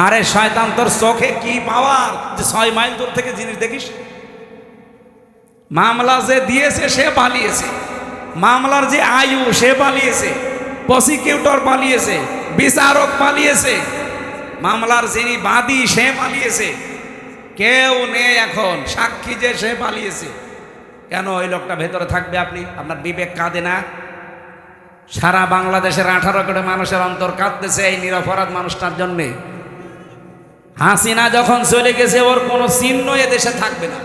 আরে শয়তান, তোর চোখে কি পাওয়ার যে 6 মাইল দূর থেকে জিনিস দেখিস? মামলা যে দিয়েছে সে পালিয়েছে, মামলার যে আয়ু সে পালিয়েছে, প্রসিকিউটর পালিয়েছে, বিচারক পালিয়েছে, মামলার যিনি বাদী সে পালিয়েছে, কেউ নেই এখন। সাক্ষী যে সে পালিয়েছে। কেন ওই লোকটা ভেতরে থাকবে? আপনার বিবেক কাঁদে না? সারা বাংলাদেশের 18 কোটি মানুষের অন্তর কাঁদতেছে এই নিরপরাধ মানুষটার জন্যে। হাসিনা যখন চলে গেছে, ওর কোনো চিহ্ন এ দেশে থাকবে না,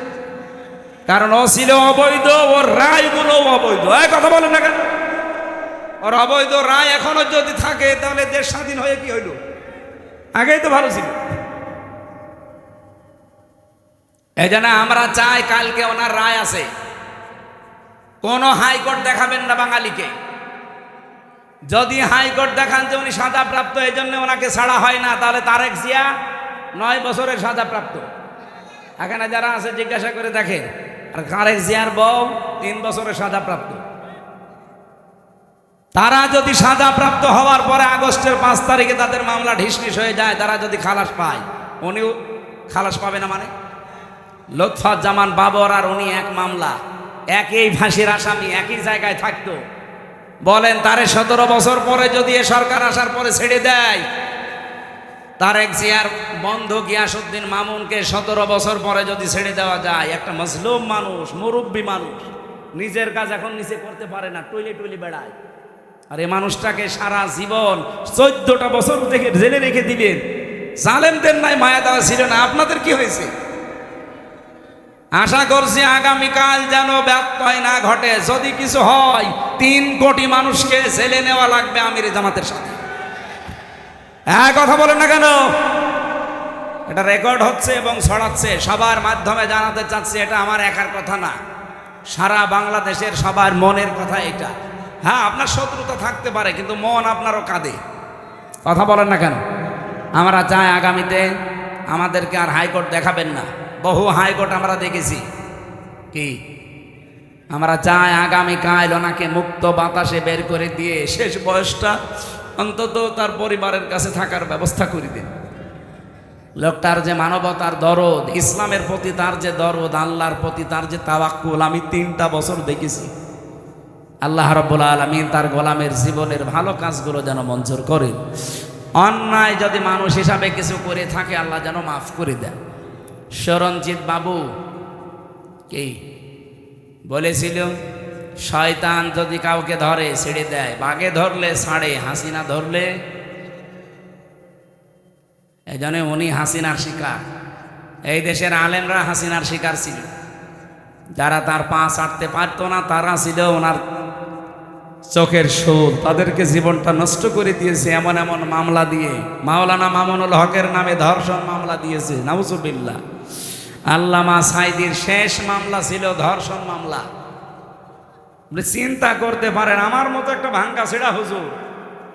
কারণ ও ছিল অবৈধ, ওর রায়গুলো অবৈধ। এক কথা বলেন না কেন? ওর অবৈধ রায় এখনো যদি থাকে, তাহলে দেশ স্বাধীন হয়ে কি হইল? আগেই তো ভালো ছিল। এই জন্য আমরা চাই, কালকে ওনার রায় আছে, কোন হাইকোর্ট দেখাবেন না বাঙালিকে। যদি হাইকোর্ট দেখান যে উনি সাজাপ্রাপ্ত, এই জন্য ওনাকে ছাড়া হয় না, তাহলে তারেক জিয়া 9 বছরের সাজাপ্রাপ্ত। এখানে যারা আছে জিজ্ঞাসা করে দেখেন। আর তারেক জিয়ার বউ 3 বছরের সাজাপ্রাপ্ত। তারা যদি সাজাপ্রাপ্ত হওয়ার পরে আগস্টের 5 তারিখে তাদের মামলা ঢিসমিস হয়ে যায়, তারা যদি খালাস পায়, উনিও খালাস পাবে না? মানে লুৎফুজ্জামান বাবর আর উনি এক মামলা, একই ফাঁসির আসামি, একই জায়গায় থাকতো। বলেন তারে 17 বছর পরে যদি এ সরকার আসার পরে ছেড়ে দেয়, তারেক জিয়ার বন্ধু গিয়াসউদ্দিন মামুনকে 17 বছর পরে যদি ছেড়ে দেওয়া যায়, একটা মজলুম মানুষ, মুরব্বী মানুষ, নিজের কাজ এখন নিজে করতে পারে না, টুইলি বেড়ায়, আর এই মানুষটাকে সারা জীবন 14টা বছর থেকে জেলে রেখে দিলেন। জালেমদের নাই মায়া দেওয়া ছিল না? আপনাদের কি হয়েছে? আশা করছি আগামীকাল যেন ব্যত্যয় না ঘটে। যদি কিছু হয় 3 কোটি মানুষকে জেলে নেওয়া লাগবে আমির জামাতের সাথে। কথা বলেন না কেন? এটা রেকর্ড হচ্ছে এবং ছড়াচ্ছে, সবার মাধ্যমে জানাতে চাচ্ছি। এটা আমার একার কথা না, সারা বাংলাদেশের সবার মনের কথা এটা। হ্যাঁ, আপনার শত্রুতা থাকতে পারে, কিন্তু মন আপনারও কাঁদে। কথা বলেন না কেন? আমরা চাই আগামীতে আমাদেরকে আর হাইকোর্ট দেখাবেন না। বহু হাইকোর্ট আমরা দেখেছি। কি আমরা চাই আগামীকাল ওনাকে মুক্ত বাতাসে বের করে দিয়ে শেষ বয়সটা অন্তত তার পরিবারের কাছে থাকার ব্যবস্থা করে দিন। লোকটার যে মানবতার দরদ, ইসলামের প্রতি তার যে দরদ, আল্লাহর প্রতি তার যে তাওয়াক্কুল, আমি 3টা বছর দেখেছি। আল্লাহ রাব্বুল আলামিন তার গোলামের জীবনের ভালো কাজগুলো যেন মঞ্জুর করেন। অন্যায় যদি মানুষ হিসাবে কিছু করে থাকে আল্লাহ যেন মাফ করে দেন। শরণজিৎ বাবু কি বলেছিল, শয়তান যদি কাউকে ধরে ছেড়ে দেয়, বাঘে ধরলে ছাড়ে, হাসিনা ধরলে। এই জন্য উনি হাসিনার শিকার। এই দেশের আলেমরা হাসিনার শিকার ছিল। যারা তার পা ছাড়তে পারতো না তারা ছিল ওনার চোখের শোল। তাদেরকে জীবনটা নষ্ট করে দিয়েছে এমন এমন মামলা দিয়ে। মাওলানা মামুনুল হকের নামে ধর্ষণ মামলা দিয়েছে, নাউজুবিল্লাহ। আল্লামা সাইদির শেষ মামলা ছিল ধর্ষণ মামলা। চিন্তা করতে পারেন, আমার মতো একটা ভাঙ্গা ছেঁড়া হুজুর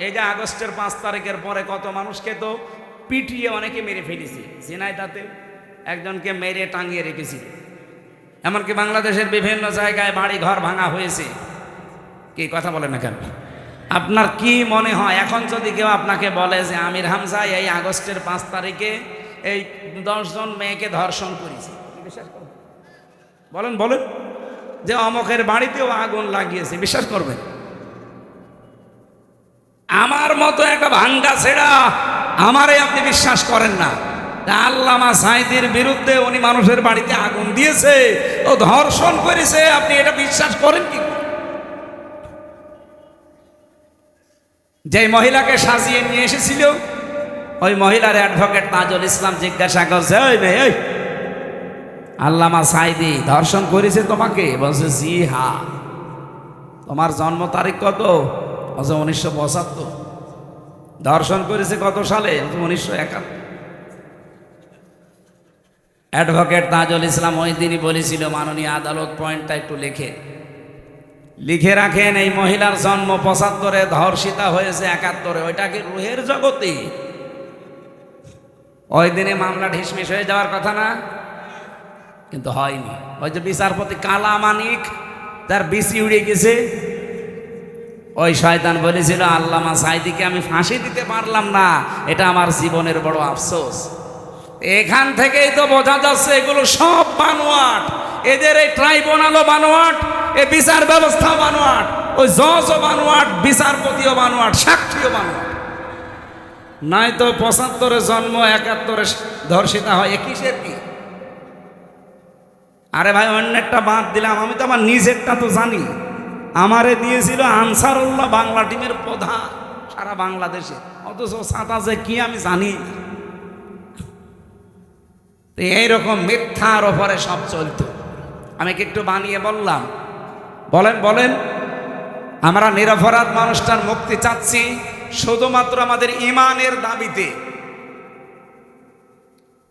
এই যে আগস্টের 5 তারিখের পরে কত মানুষকে তো পিটিয়ে অনেকে মেরে ফেলেছি। ঝিনাইদহে একজনকে মেরে টাঙিয়ে রেখেছিল। এমনকি বাংলাদেশের বিভিন্ন জায়গায় বাড়ি ঘর ভাঙা হয়েছে। কি কথা বলেন না কেন? আপনার কি মনে হয় এখন যদি কেউ আপনাকে বলে যে আমির হামজা এই আগস্টের 5 তারিখে এই 10 জন মেয়েকে ধর্ষণ করেছে, বিশ্বাস করবেন? বলেন বলেন, যে অমকের বাড়িতেও আগুন লাগিয়েছে, বিশ্বাস করবেন? আমার মতো একটা ভাঙ্গা ছেড়া আমারে আপনি বিশ্বাস করেন না? আল্লামা সাইদির বিরুদ্ধে উনি মানুষের বাড়িতে আগুন দিয়েছে, ও ধর্ষণ করেছে, আপনি এটা বিশ্বাস করেন কি? যে মহিলাকে সাজিয়ে নিয়ে এসেছিল ওই মহিলার অ্যাডভোকেট তাজুল ইসলাম জিজ্ঞাসা করছে, ওই মেয়ে, ওই আল্লামা সাইদি ধর্ষণ করেছে তোমাকে? বলছে জি হ্যাঁ। তোমার জন্ম তারিখ কত? বলছে 1975। ধর্ষণ করেছে কত সালে? 1971। অ্যাডভোকেট তাজুল ইসলাম ওই দিনই বলেছিল, মাননীয় আদালত পয়েন্টটা একটু লিখে রাখেন, এই মহিলার জন্ম 75-এ, ধর্ষিতা হয়েছে 71-এ। ওইটা কি রুহের জগতে? ওই দিনে মামলা ঢিসমিস হয়ে যাওয়ার কথা না? কিন্তু হয়নি। ওই যে বিচারপতি কালা মানিক, তার বিসি উড়ে গেছে। ওই শয়তান বলেছিল আল্লামা সাইদিকে আমি ফাঁসি দিতে পারলাম না, এটা আমার জীবনের বড় আফসোস। এখান থেকেই তো বোঝা যাচ্ছে এগুলো সব বানোয়াট। এদের এই ট্রাইব্যুনালও বানোয়াট, এই বিচার ব্যবস্থা বানোয়াট, ওই জজও বানোয়াট, বিচারপতিও বানোয়াট, সাক্ষীও বানোয়াট। নাই তো 75-এ জন্ম, 71-এ ধর্ষিতা হয়, কিসের কি? আরে ভাই, অন্যেরটা বাদ দিলাম, আমি তো আমার নিজেরটা তো জানি। আমারে দিয়েছিল আনসারুল্লাহ বাংলা টিমের প্রধান সারা বাংলাদেশে, অথচ সাঁতা যে কি আমি জানি। এইরকম মিথ্যার ওপরে সব চলতো। আমি কি একটু বানিয়ে বললাম? বলেন বলেন। আমরা নিরপরাধ মানুষটার মুক্তি চাচ্ছি শুধুমাত্র আমাদের ঈমানের দাবিতে।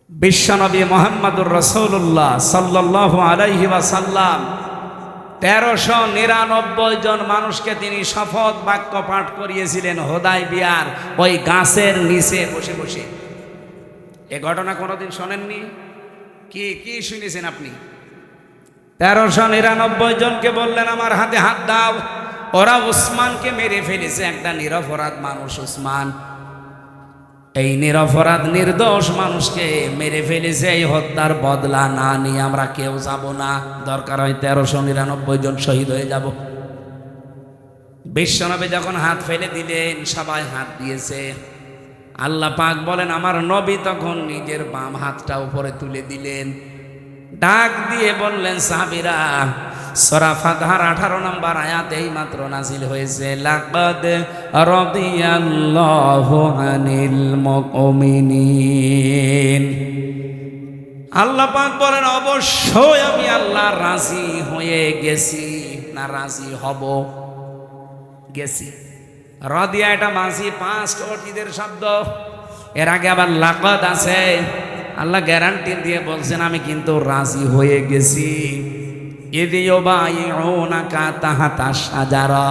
বিশ্বনবী মুহাম্মদুর রাসূলুল্লাহ সাল্লাল্লাহু আলাইহি ওয়াসাল্লাম 1399 জন মানুষকে তিনি শপথ বাক্য পাঠ করিয়েছিলেন হুদায়বিয়ার ওই গাছের নিচে বসে বসে। এ ঘটনা কোনোদিন শোনেননি? কি শুনেছেন আপনি? 1399 জনকে বললেন আমার হাতে হাত দাও। ওরা উসমানকে মেরে ফেলেছে, একটা নিরপরাধ মানুষ উসমান। এই নিরপরাধ নির্দোষ মানুষকে মেরে ফেলেছে, এই হত্যার বদলা না নিয়ে আমরা কেউ যাব না। দরকার হয় 1399 জন শহীদ হয়ে যাব। বিশ্বনবী যখন হাত ফেলে দিলেন সবাই হাত দিয়েছে। আল্লাহ পাক বলেন আমার নবী তখন নিজের বাম হাতটা উপরে তুলে দিলেন, ডাক দিয়ে বললেন সাহাবীরা, সূরা ফাতহার 18 নম্বর আয়াত এই মাত্র নাযিল হয়েছে, লাকাদ রাদিয়াল্লাহু আনিল মুমিনিন। আল্লাহ পাক বলেন অবশ্যই আমি আল্লাহ রাজি হয়ে গেছি, না রাজি হব, গেছি। রদিয়া এটা মাঝি 5 অতীতের শব্দ। এর আগে আবার লাকাদ আছে। আল্লাহ গ্যারান্টি দিয়ে বলছেন আমি কিন্তু রাজি হয়ে গেছি। ইদিয়ুবাইউনাকা তাহাতা শাজারা,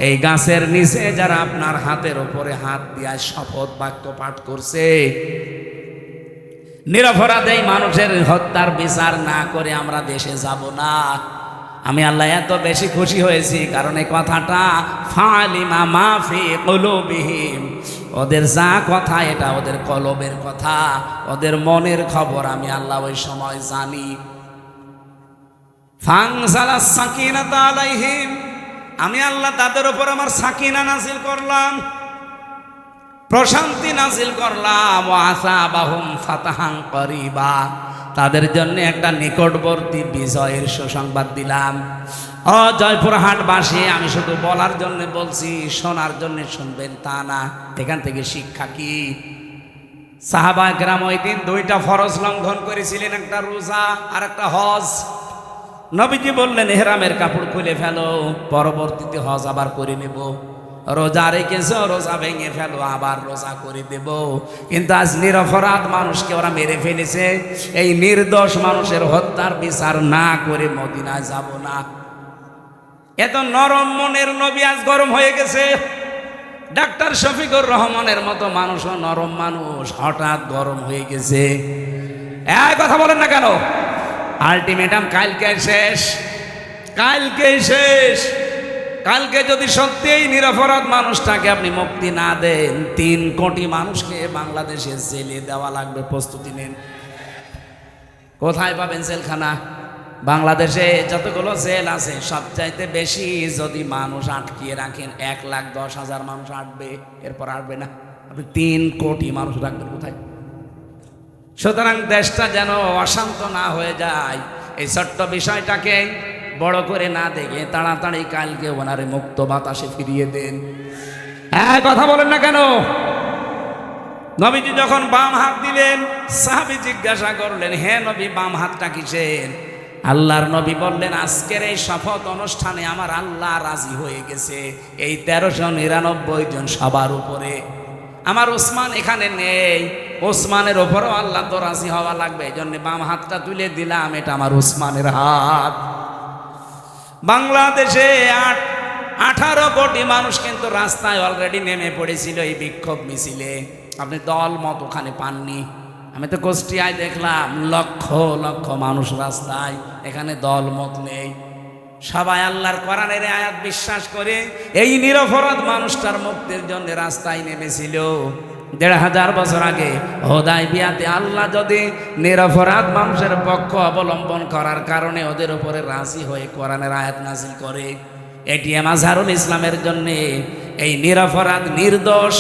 এই গাছের নিচে যারা আপনার হাতের উপরে হাত দিয়ে শপথ বাক্য পাঠ করছে, নিরপরাধ এই মানুষের হত্যার বিচার না করে আমরা দেশে যাব না। আমি আল্লাহ এত বেশি খুশি হয়েছি কারণ এই কথাটা ফালিমা মাফি কুলুবিহিম, ওদের যা কথা এটা ওদের কলবের কথা, ওদের মনের খবর আমি আল্লাহ ওই সময় জানি। ফানজালাস সাকিনাতা আলাইহিম, আমি আল্লাহ তাদের উপর আমার সাকিনা নাজিল করলাম, প্রশান্তি নাজিল করলাম। ওয়াসাবাহুম ফাতাহান করিবা, তাদের জন্য একটা নিকটবর্তী বিজয়ের সুসংবাদ দিলাম। ও জয়পুরহাটবাসী, আমি শুধু বলার জন্য বলছি, শোনার জন্য শুনবেন তা না। এখান থেকে শিক্ষা কি? সাহাবায়ে কেরাম ওই দিন 2টা ফরজ লঙ্ঘন করেছিলেন, একটা রোজা আর একটা হজ। নবীজি বললেন ইহরামের কাপড় খুলে ফেলো, পরবর্তীতে হজ আবার করে নেব। রোজা রেখেছো, রোজা ভেঙে ফেলো, আবার রোজা করে দেব। কিন্তু আজ নিরপরাধ মানুষকে ওরা মেরে ফেলেছে। এই নির্দোষ মানুষের হত্যার বিচার না করে মদিনায় যাব না। এত নরম মনের নবী আজ গরম হয়ে গেছে। ডাক্তার শফিকুর রহমানের মতো মানুষও নরম মানুষ, হঠাৎ গরম হয়ে গেছে। এই কথা বলেন না কেন? আলটিমেটাম কালকে শেষ, কালকে শেষ। কালকে যদি সত্যিই নিরপরাধ মানুষটাকে আপনি মুক্তি না দেন, 3 কোটি মানুষকে বাংলাদেশে জেলে দেওয়া লাগবে। প্রস্তুতি নেন। কোথায় পাবেন জেলখানা? বাংলাদেশে যতগুলো জেল আছে সবচাইতে বেশি যদি মানুষ আটকিয়ে রাখেন 1,10,000 মানুষ আটবে, এরপর আটবে না। আপনি 3 কোটি মানুষ রাখবেন কোথায়? সুতরাং দেশটা যেন অশান্ত না হয়ে যায়, এই ছোট্ট বিষয়টাকে বড় করে না দেখে তাড়াতাড়ি কালকে ওনারে মুক্ত বাতাসে ফিরিয়ে দেন। হ্যাঁ, কথা বলেন না কেন? নবীজি যখন বাম হাত দিলেন, সাহাবী জিজ্ঞাসা করলেন, হে নবী বাম হাতটা কিসের? আল্লাহর নবী বললেন, আজকের এই শপথ অনুষ্ঠানে আমার আল্লাহ রাজি হয়ে গেছে এই 1399 জন সবার উপরে। আমার ওসমান এখানে নেই, ওসমানের ওপরও আল্লাহ তো রাজি হওয়া লাগবে, এই জন্য বাম হাতটা তুলে দিলাম, এটা আমার ওসমানের হাত। বাংলাদেশে 18 কোটি মানুষ কিন্তু রাস্তায় অলরেডি নেমে পড়েছিল এই বিক্ষোভ মিছিলে। আপনি দল মত ওখানে পাননি। আমি তো কুষ্টিয়ায় দেখলাম লক্ষ লক্ষ মানুষ রাস্তায়, এখানে দল মত নেই। সবাই আল্লাহর কোরআনের আয়াত বিশ্বাস করে এই নিরপরাধ মানুষটার মুক্তির জন্য রাস্তায় নেমেছিল। 1500 বছর আগে হুদায়বিয়াতে আল্লাহ যদি নিরপরাধ মানুষের পক্ষ অবলম্বন করার কারণে ওদের উপরে রাজি হয়ে কোরআনের আয়াত নাজিল করে, এটিএম আজহারুল ইসলামের জন্য এই নিরপরাধ নির্দোষ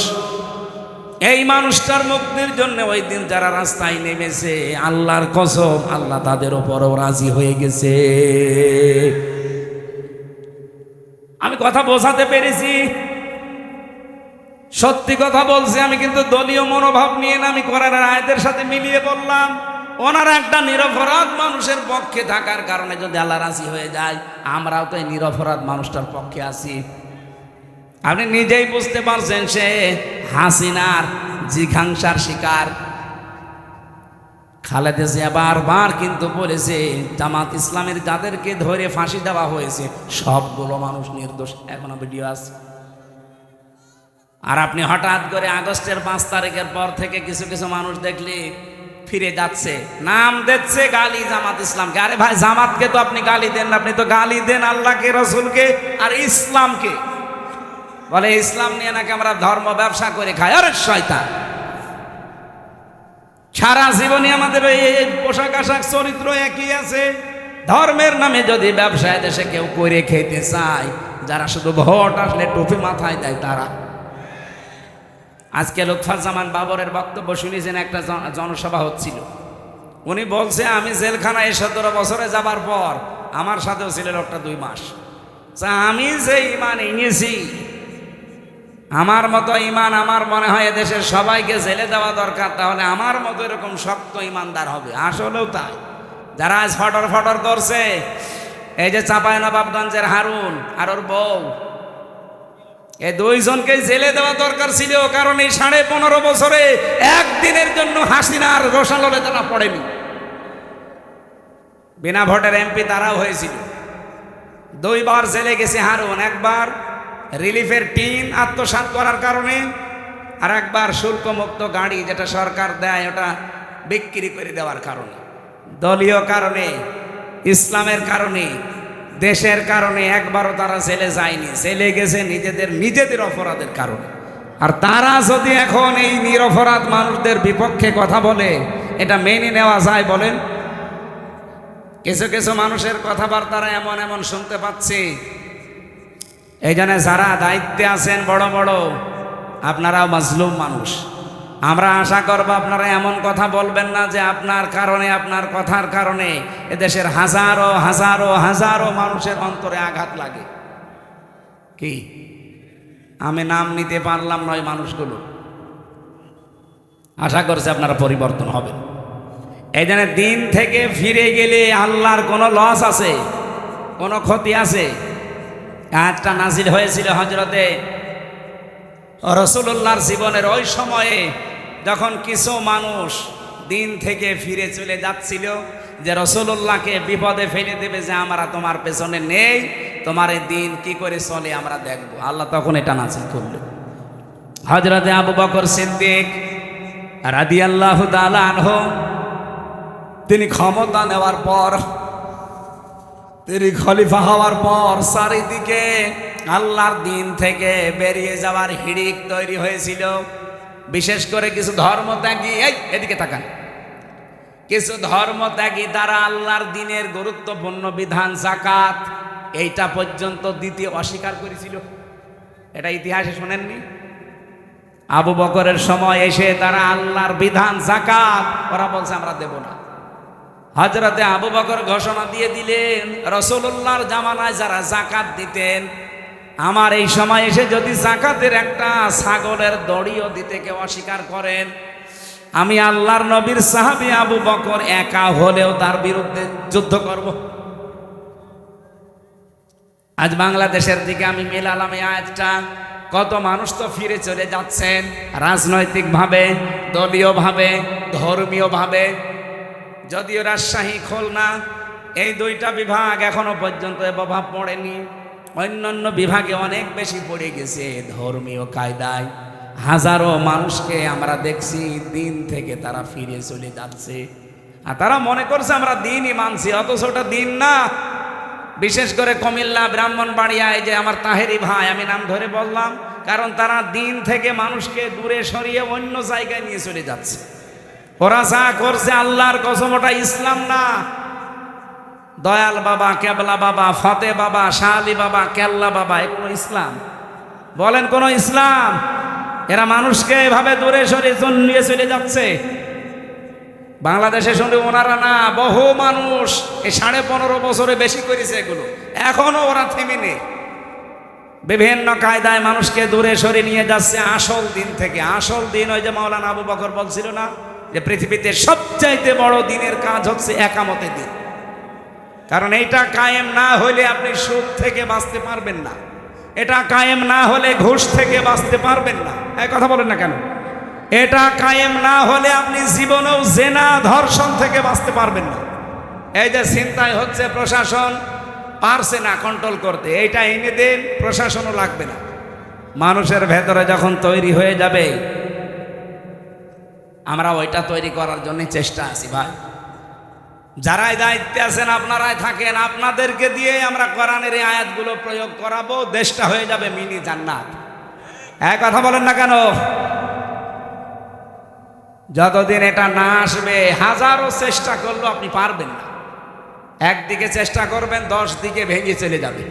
এই মানুষটার মুক্তির জন্য ওই দিন যারা রাস্তায় নেমেছে, আল্লাহর কসম আল্লাহ তাদের উপরও রাজি হয়ে গেছে। আমি কথা বোঝাতে পেরেছি? সত্যি কথা বলছি। আমি কিন্তু দলীয় মনোভাব নিয়ে না, আমি কোরআনের আয়াতের সাথে মিলিয়ে বললাম। ওনারা একটা নিরপরাধ মানুষের পক্ষে থাকার কারণে যদি আল্লাহ রাজি হয়ে যায়, আমরাও তো এই নিরপরাধ মানুষটার পক্ষে আছি। আপনি নিজেই বুঝতে পারছেন, সে হাসিনার জিঘাংসার শিকার। খালেদা জিয়া বারবার কিন্তু বলেছে জামাত ইসলামের যাদেরকে ধরে ফাঁসি দেওয়া হয়েছে সবগুলো মানুষ নির্দোষ, এখনো ভিডিও আছে। আর আপনি হঠাৎ করে আগস্টের 5 তারিখের পর থেকে কিছু কিছু মানুষ দেখলে ফিরে যাচ্ছে, নাম দিচ্ছে গালি জামাত ইসলামকে। আরে ভাই, জামাতকে তো আপনি গালি দেন না, আপনি তো গালি দেন আল্লাহকে, রসুলকে আর ইসলামকে। বলে ইসলাম নিয়ে নাকি আমরা ধর্ম ব্যবসা করে খাই। আরে শয়তান, সারা জীবনে আমাদের এই পোশাক আশাক চরিত্র একই আছে। ধর্মের নামে যদি ব্যবসায় দেশে কেউ করে খেতে চায়, যারা শুধু ভোট আসলে টুপি মাথায় দেয় তারা। আজকে লুৎফুজ্জামান বাবরের বক্তব্য শুনেছেন, একটা জনসভা হচ্ছিল। উনি বলছে আমি জেলখানায় 17 বছরে যাবার পর আমার সাথেও ছিল লোকটা 2 মাস। আমি যে ইমান এনেছি আমার মতো ইমান আমার মনে হয় এদেশের সবাইকে জেলে দেওয়া দরকার, তাহলে আমার মতো এরকম শক্ত ইমানদার হবে। আসলেও তাই। যারা আজ ফটর ফটর করছে, এই যে চাঁপাইনবাবগঞ্জের হারুন আর ওর বউ, এই দুইজনকে জেলে দেওয়া দরকার ছিল, কারণ এই 15.5 বছরে একদিনের জন্য হাসিনার রোষানলে তারা পড়েনি। বিনা ভোটের এমপি তারাও হয়েছিল। 2 বার জেলে গেছে হারুন, একবার রিলিফের টিন আত্মসাৎ করার কারণে, আর একবার শুল্কমুক্ত গাড়ি যেটা সরকার দেয় ওটা বিক্রি করে দেওয়ার কারণে। দলীয় কারণে, ইসলামের কারণে, দেশের কারণে একবারও তারা জেলে যায়নি। জেলে গেছে নিজেদের অপরাধের কারণে। আর তারা যদি এখন এই নিরপরাধ মানুষদের বিপক্ষে কথা বলে, এটা মেনে নেওয়া যায় বলেন? কিছু কিছু মানুষের কথাবার্তারা এমন এমন শুনতে পাচ্ছি। এই জন্য যারা দায়িত্বে আছেন বড় বড়, আপনারাও মাজলুম মানুষ। আমরা আশা করব আপনারা এমন কথা বলবেন না যে আপনার কারণে, আপনার কথার কারণে এদেশের হাজারো হাজারো হাজারো মানুষের অন্তরে আঘাত লাগে। কি আমি নাম নিতে পারলাম নয় মানুষগুলো, আশা করছি আপনারা পরিবর্তন হবেন। এই জন্য দিন থেকে ফিরে গেলে আল্লাহর কোনো লস আছে, কোনো ক্ষতি আছে? আয়াতটা নাজিল হয়েছিল হযরতে রাসূলুল্লাহর জীবনের ওই সময়ে, যখন কিছু মানুষ দিন থেকে ফিরে চলে যাচ্ছিল, যে রাসূলুল্লাহকে বিপদে ফেলে দেবে, যে আমরা তোমার পেছনে নেই, তোমার এই দিন কি করে চলে আমরা দেখব। আল্লাহ তখন এটা নাজিল করলেন। হযরতে আবু বকর সিদ্দিক রাদিয়াল্লাহু তাআলা আনহু, তিনি ক্ষমতা নেওয়ার পর, তিনি খলিফা হওয়ার পর চারিদিকে আল্লাহর দিন থেকে বেরিয়ে যাওয়ার হিড়িক তৈরি হয়েছিল। বিশেষ করে কিছু ধর্মত্যাগী, এই এদিকে তাকান, কিছু ধর্মত্যাগী তারা আল্লাহর দিনের গুরুত্বপূর্ণ বিধান যাকাত এইটা পর্যন্ত দিতে অস্বীকার করেছিল। এটা ইতিহাসে শোনেননি? আবু বকরের সময় এসে তারা আল্লাহর বিধান যাকাত, ওরা বলছে আমরা দেব না। হযরতে আবু বকর ঘোষণা দিয়ে দিলেন, রাসূলুল্লাহর জামানায় যারা যাকাত দিতেন, আমার এই সময় এসে যদি যাকাতের একটা ছাগলের দড়িও দিতে কেউ অস্বীকার করেন, আমি আল্লাহর নবীর সাহাবী আবু বকর একা হলেও তার বিরুদ্ধে যুদ্ধ করব। আজ বাংলাদেশের দিকে আমি মেলালাম এই আয়াতটা, কত মানুষ তো ফিরে চলে যাচ্ছেন রাজনৈতিকভাবে, দলীয়ভাবে, ধর্মীয়ভাবে। যদিও রাজশাহী, খুলনা এই 2টা বিভাগ এখনো পর্যন্ত এ প্রভাব পড়েনি, অন্যান্য বিভাগে অনেক বেশি পড়ে গেছে। ধর্মীয় কায়দায় হাজারো মানুষকে আমরা দেখছি দিন থেকে তারা ফিরে চলে যাচ্ছে, আর তারা মনে করছে আমরা দিনই মানছি, অথচ ওটা দিন না। বিশেষ করে কুমিল্লা, ব্রাহ্মণবাড়িয়ায় যে আমার তাহেরি ভাই, আমি নাম ধরে বললাম, কারণ তারা দিন থেকে মানুষকে দূরে সরিয়ে অন্য জায়গায় নিয়ে চলে যাচ্ছে। ওরা যা করছে আল্লাহর কসম ওটা ইসলাম না। দয়াল বাবা, কেবলা বাবা, ফতে বাবা, শাহ আলী বাবা, কেল্লা বাবা, এগুলো ইসলাম? বলেন কোন ইসলাম? এরা মানুষকে এভাবে দূরে সরিয়ে নিয়ে চলে যাচ্ছে। বাংলাদেশে শুধু ওনারা না, বহু মানুষ এই 15.5 বছরে বেশি করেছে এগুলো, এখনো ওরা থেমে নেই। বিভিন্ন কায়দায় মানুষকে দূরে সরিয়ে নিয়ে যাচ্ছে আসল দিন থেকে। আসল দিন ওই যে মাওলানা আবু বকর বলছিল না, যে পৃথিবীতে সবচাইতে বড় দিনের কাজ হচ্ছে একামতের দিন। কারণ এইটা কায়েম না হলে আপনি সুদ থেকে বাঁচতে পারবেন না, এটা কায়েম না হলে ঘুষ থেকে বাঁচতে পারবেন না। এই কথা বলেন না কেন? এটা কায়েম না হলে আপনি জীবনেও জেনা, ধর্ষণ থেকে বাঁচতে পারবেন না। এই যে চিন্তায় হচ্ছে, প্রশাসন পারছে না কন্ট্রোল করতে, এইটা এনে দেন, প্রশাসনও লাগবে না। মানুষের ভেতরে যখন তৈরি হয়ে যাবে, আমরা ওইটা তৈরি করার জন্য চেষ্টা আছি ভাই। যারাই দায়িত্বে আছেন আপনারাই থাকেন, আপনাদেরকে দিয়ে আমরা কোরআনের এই আয়াতগুলো প্রয়োগ করাবো, দেশটা হয়ে যাবে মিনি জান্নাত। এক কথা বলেন না কেন? যতদিন এটা না আসবে, হাজারো চেষ্টা করলেও আপনি পারবেন না। একদিকে চেষ্টা করবেন, 10 দিকে ভেঙে চলে যাবে।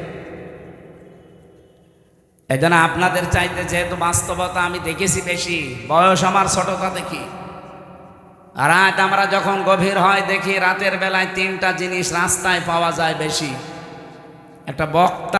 এই জন্য আপনাদের চাইতে যেহেতু বাস্তবতা আমি দেখেছি বেশি, বয়স আমার ছোটতা দেখি, রাত আমরা যখন গভীর হয় দেখি রাতের বেলায় 3টা জিনিস রাস্তায় পাওয়া যায় বেশি। একটা বক্তা